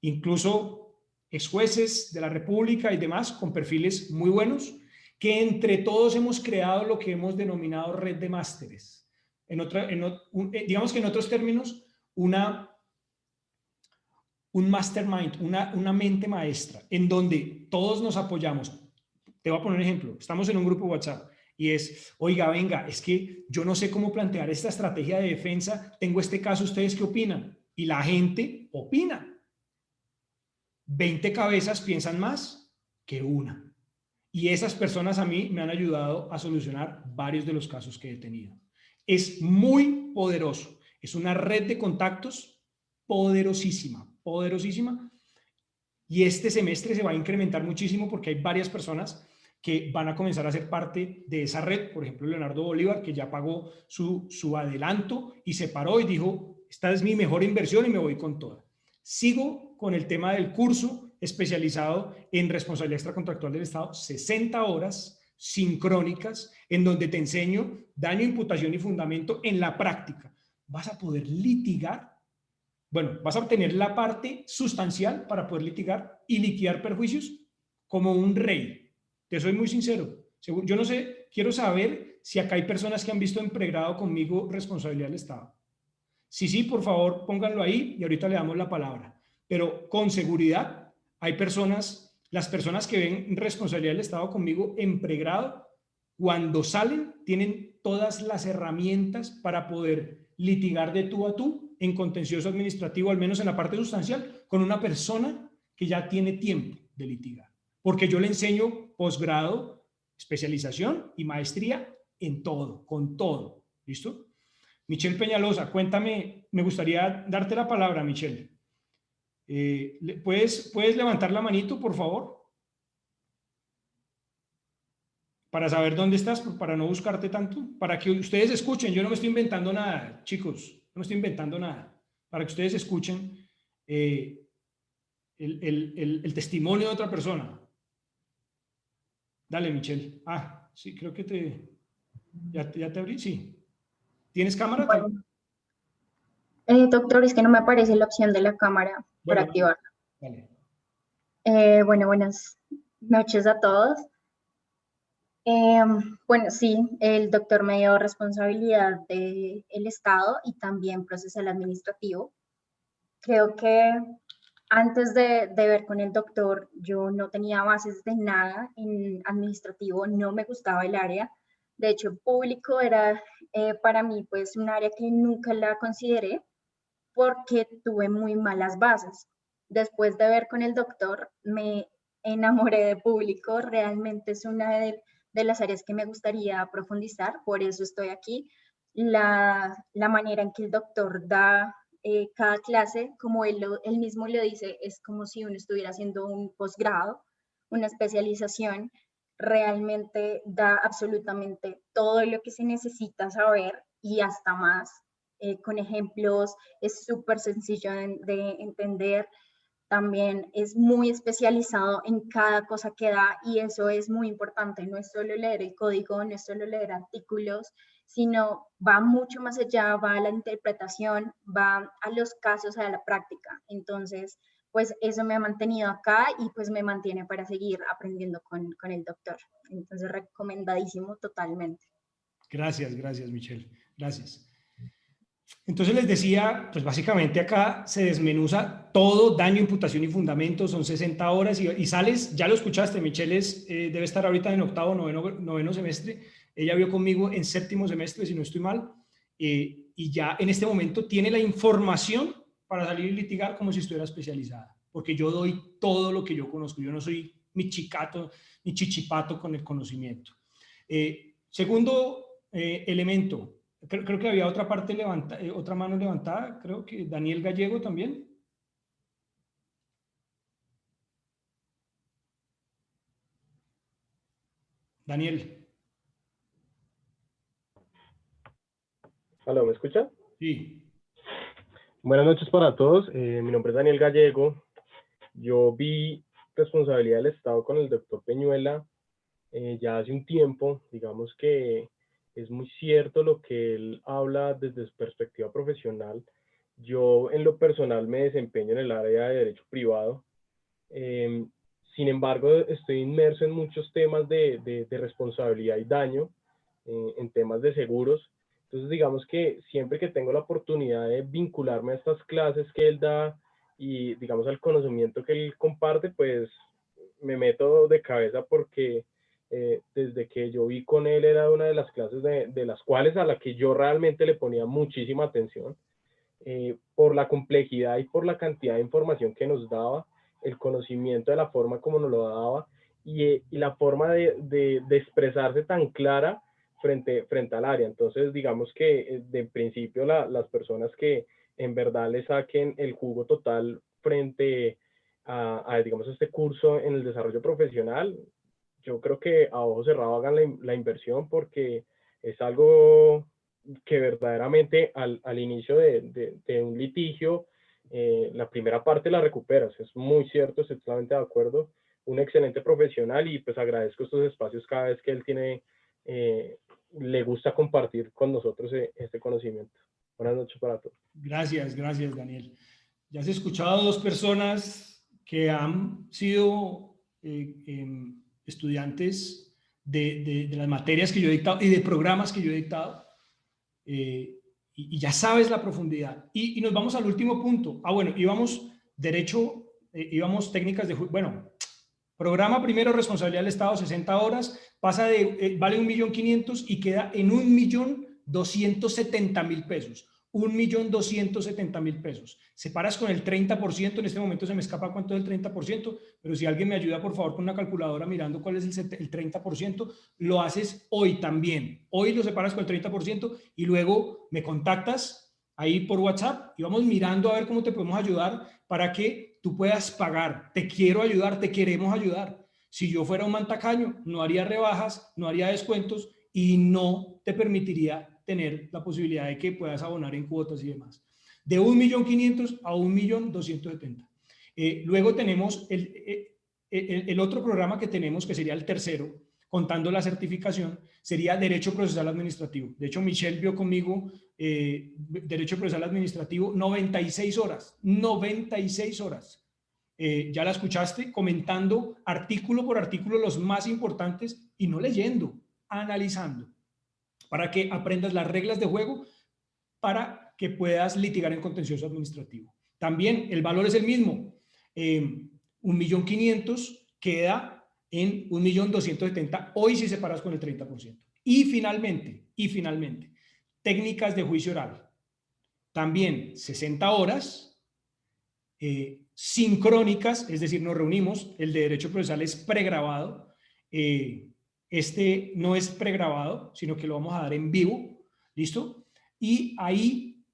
incluso ex jueces de la República y demás, con perfiles muy buenos, que entre todos hemos creado lo que hemos denominado red de másteres. Digamos que en otros términos, un mastermind, una mente maestra, en donde todos nos apoyamos. Te voy a poner un ejemplo. Estamos en un grupo WhatsApp y es, oiga, venga, es que yo no sé cómo plantear esta estrategia de defensa, tengo este caso, ¿ustedes qué opinan? Y la gente opina. 20 cabezas piensan más que una. Y esas personas a mí me han ayudado a solucionar varios de los casos que he tenido. Es muy poderoso. Es una red de contactos poderosísima. Y este semestre se va a incrementar muchísimo porque hay varias personas que van a comenzar a ser parte de esa red. Por ejemplo, Leonardo Bolívar, que ya pagó su adelanto y se paró y dijo, esta es mi mejor inversión y me voy con toda. Sigo con el tema del curso especializado en responsabilidad extracontractual del Estado, 60 horas sincrónicas, en donde te enseño daño, imputación y fundamento en la práctica. Vas a poder litigar. Bueno, vas a obtener la parte sustancial para poder litigar y liquidar perjuicios como un rey. Te soy muy sincero. Yo no sé, quiero saber si acá hay personas que han visto en pregrado conmigo responsabilidad del Estado. Sí, por favor, pónganlo ahí y ahorita le damos la palabra. Pero con seguridad hay personas, las personas que ven responsabilidad del Estado conmigo en pregrado, cuando salen tienen todas las herramientas para poder litigar de tú a tú en contencioso administrativo, al menos en la parte sustancial, con una persona que ya tiene tiempo de litigar. Porque yo le enseño posgrado, especialización y maestría en todo, con todo. ¿Listo? Michelle Peñalosa, cuéntame, me gustaría darte la palabra, Michelle. ¿Puedes levantar la manito, por favor? Para saber dónde estás, para no buscarte tanto, para que ustedes escuchen. Yo no me estoy inventando nada, chicos, no me estoy inventando nada. Para que ustedes escuchen el testimonio de otra persona. Dale, Michelle. Ah, sí, creo que ya te abrí, sí. ¿Tienes cámara? Bueno, doctor, es que no me aparece la opción de la cámara para activarla. Vale. Bueno, buenas noches a todos. Bueno, sí, el doctor me dio responsabilidad del Estado y también procesal administrativo. Creo que antes de ver con el doctor, yo no tenía bases de nada en administrativo, no me gustaba el área. De hecho, público era para mí pues un área que nunca la consideré porque tuve muy malas bases. Después de ver con el doctor, me enamoré de público, realmente es una de de las áreas que me gustaría profundizar, por eso estoy aquí. La manera en que el doctor da cada clase, como él mismo lo dice, es como si uno estuviera haciendo un posgrado, una especialización. Realmente da absolutamente todo lo que se necesita saber y hasta más. Con ejemplos, es súper sencillo de entender. También es muy especializado en cada cosa que da y eso es muy importante. No es solo leer el código, no es solo leer artículos, sino va mucho más allá, va a la interpretación, va a los casos, a la práctica. Entonces, pues eso me ha mantenido acá y pues me mantiene para seguir aprendiendo con el doctor. Entonces, recomendadísimo totalmente. Gracias, Michelle. Gracias. Entonces les decía, pues básicamente acá se desmenuza todo, daño, imputación y fundamento, son 60 horas y sales, ya lo escuchaste, Michelle debe estar ahorita en octavo, noveno semestre, ella vio conmigo en séptimo semestre, si no estoy mal, y ya en este momento tiene la información para salir y litigar como si estuviera especializada, porque yo doy todo lo que yo conozco, yo no soy mi chicato, ni chichipato con el conocimiento. Segundo elemento, creo que había otra parte otra mano levantada, creo que Daniel Gallego también. Daniel. Hola, ¿me escucha? Sí. Buenas noches para todos. Mi nombre es Daniel Gallego. Yo vi responsabilidad del Estado con el doctor Peñuela ya hace un tiempo. Digamos que es muy cierto lo que él habla desde su perspectiva profesional. Yo en lo personal me desempeño en el área de derecho privado. Sin embargo, estoy inmerso en muchos temas de responsabilidad y daño, en temas de seguros. Entonces, digamos que siempre que tengo la oportunidad de vincularme a estas clases que él da y, digamos, al conocimiento que él comparte, pues me meto de cabeza porque desde que yo vi con él era una de las clases de las cuales a la que yo realmente le ponía muchísima atención, por la complejidad y por la cantidad de información que nos daba, el conocimiento de la forma como nos lo daba y la forma de expresarse tan clara frente al área. Entonces, digamos que de principio las personas que en verdad le saquen el jugo total frente digamos, este curso en el desarrollo profesional, yo creo que a ojo cerrado hagan la inversión porque es algo que verdaderamente al inicio de un litigio, la primera parte la recuperas. Es muy cierto, estoy totalmente de acuerdo. Un excelente profesional y pues agradezco estos espacios cada vez que él tiene, le gusta compartir con nosotros este conocimiento. Buenas noches para todos. Gracias, Daniel. Ya has escuchado a dos personas que han sido estudiantes de las materias que yo he dictado y de programas que yo he dictado, y ya sabes la profundidad. Y nos vamos al último punto. Bueno, íbamos derecho, íbamos técnicas de... Bueno, programa primero, responsabilidad del Estado, 60 horas, pasa de, vale 1.500.000 y queda en 1.270.000 pesos. 1.270.000 pesos. Separas con el 30%, en este momento se me escapa cuánto es el 30%, pero si alguien me ayuda por favor con una calculadora mirando cuál es el 30%, lo haces hoy también. Hoy lo separas con el 30% y luego me contactas ahí por WhatsApp y vamos mirando a ver cómo te podemos ayudar para que tú puedas pagar. Te quiero ayudar, te queremos ayudar. Si yo fuera un mantacaño, no haría rebajas, no haría descuentos y no te permitiría tener la posibilidad de que puedas abonar en cuotas y demás. De 1.500.000 a 1.270.000. Luego tenemos el otro programa que tenemos, que sería el tercero, contando la certificación, sería Derecho Procesal Administrativo. De hecho, Michelle vio conmigo Derecho Procesal Administrativo, 96 horas. 96 horas. Ya la escuchaste, comentando artículo por artículo los más importantes y no leyendo, analizando, para que aprendas las reglas de juego para que puedas litigar en contencioso administrativo. También el valor es el mismo. 1.500.000 queda en 1.270.000 hoy si separas con el 30%. Y finalmente, técnicas de juicio oral. También 60 horas, sincrónicas, es decir, nos reunimos, el de derecho procesal es pregrabado, Este no es pregrabado, sino que lo vamos a dar en vivo, ¿listo? Y ahí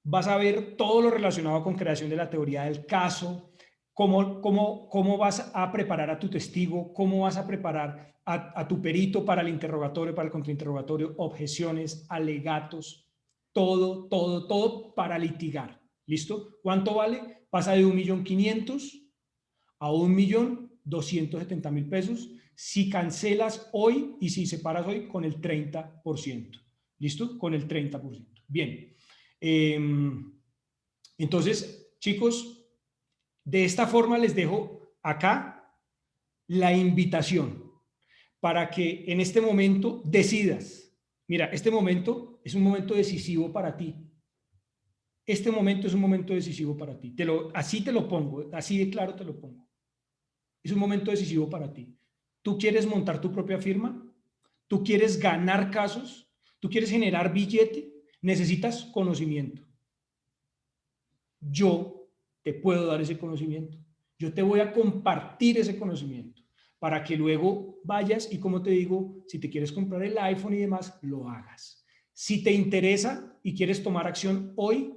vas a ver todo lo relacionado con creación de la teoría del caso, cómo vas a preparar a tu testigo, cómo vas a preparar a tu perito para el interrogatorio, para el contrainterrogatorio, objeciones, alegatos, todo para litigar, ¿listo? ¿Cuánto vale? Pasa de 1.500.000 a 1.270.000 pesos si cancelas hoy y si separas hoy con el 30%. ¿Listo? Con el 30%. Bien. Entonces, chicos, de esta forma les dejo acá la invitación para que en este momento decidas. Mira, este momento es un momento decisivo para ti. Este momento es un momento decisivo para ti. Así te lo pongo, así de claro te lo pongo. Es un momento decisivo para ti. ¿Tú quieres montar tu propia firma? ¿Tú quieres ganar casos? ¿Tú quieres generar billete? Necesitas conocimiento. Yo te puedo dar ese conocimiento. Yo te voy a compartir ese conocimiento para que luego vayas y, como te digo, si te quieres comprar el iPhone y demás, lo hagas. Si te interesa y quieres tomar acción hoy,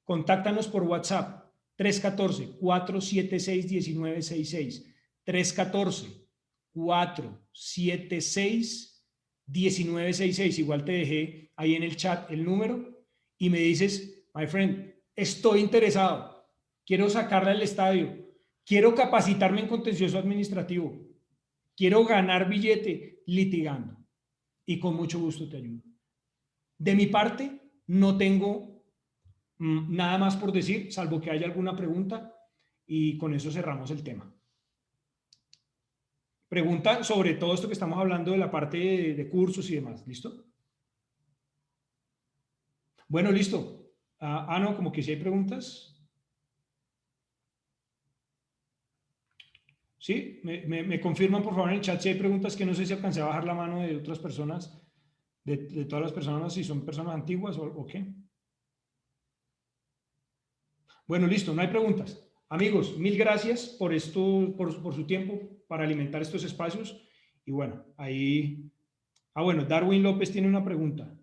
contáctanos por WhatsApp 314-476-1966, 314-476-1966. Igual te dejé ahí en el chat el número y me dices, my friend, estoy interesado, quiero sacarla del estadio, quiero capacitarme en contencioso administrativo, quiero ganar billete litigando, y con mucho gusto te ayudo. De mi parte, no tengo nada más por decir, salvo que haya alguna pregunta, y con eso cerramos el tema. Pregunta sobre todo esto que estamos hablando de la parte de cursos y demás. ¿Listo? Bueno, listo. No, como que si hay preguntas. ¿Sí? Me confirman por favor en el chat si hay preguntas, que no sé si alcancé a bajar la mano de otras personas, de todas las personas, si son personas antiguas o qué. Bueno, listo, no hay preguntas. Amigos, mil gracias por esto, por su tiempo para alimentar estos espacios. Y bueno, ahí... bueno, Darwin López tiene una pregunta.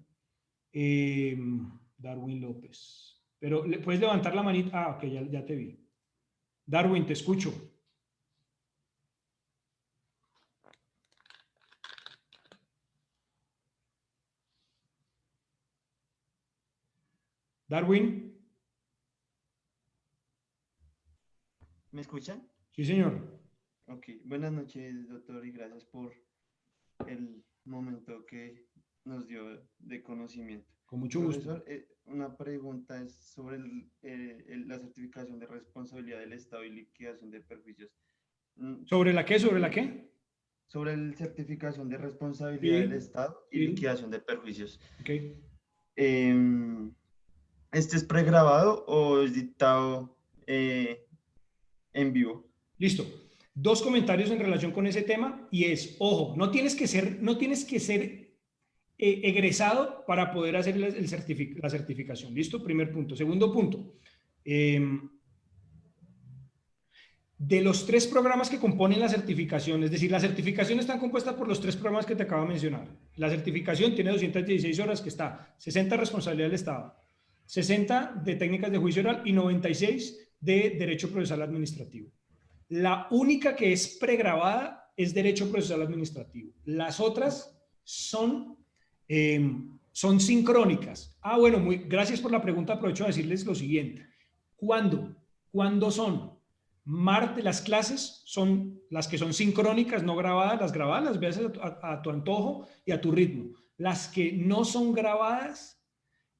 Darwin López. Pero, ¿le puedes levantar la manita? Ok, ya te vi. Darwin, te escucho. Darwin. ¿Me escuchan? Sí, señor. Ok, buenas noches, doctor, y gracias por el momento que nos dio de conocimiento. Con mucho gusto. Profesor, una pregunta es sobre la certificación de responsabilidad del Estado y liquidación de perjuicios. ¿Sobre la qué? ¿Sobre la qué? Sobre la certificación de responsabilidad del Estado y liquidación de perjuicios. Ok. ¿Este es pregrabado o es dictado en vivo? Listo. Dos comentarios en relación con ese tema, y es, ojo, no tienes que ser egresado para poder hacer la certificación. ¿Listo? Primer punto. Segundo punto. De los 3 programas que componen la certificación, es decir, la certificación está compuesta por los 3 programas que te acabo de mencionar. La certificación tiene 216 horas, que está 60 responsabilidad del Estado, 60 de técnicas de juicio oral y 96 de derecho procesal administrativo. La única que es pregrabada es derecho procesal administrativo. Las otras son sincrónicas. Bueno, gracias por la pregunta. Aprovecho a decirles lo siguiente. ¿Cuándo son? Las clases son las que son sincrónicas, no grabadas. Las grabadas las ves a tu antojo y a tu ritmo. Las que no son grabadas,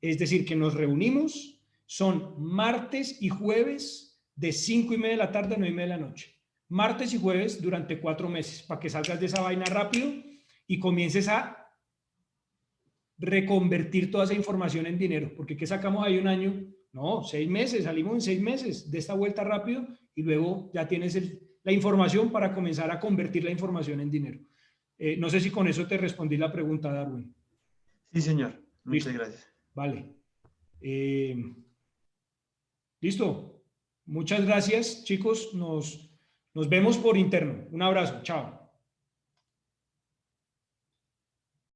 es decir, que nos reunimos, son martes y jueves de 5:30 de la tarde a 9:30 de la noche. Martes y jueves durante 4 meses, para que salgas de esa vaina rápido y comiences a reconvertir toda esa información en dinero. Porque ¿qué sacamos ahí un año? No, 6 meses, salimos en 6 meses de esta vuelta rápido y luego ya tienes la información para comenzar a convertir la información en dinero. No sé si con eso te respondí la pregunta, Darwin. Sí, señor. Muchas gracias. Vale. Listo. Muchas gracias, chicos. Nos vemos por interno. Un abrazo. Chao.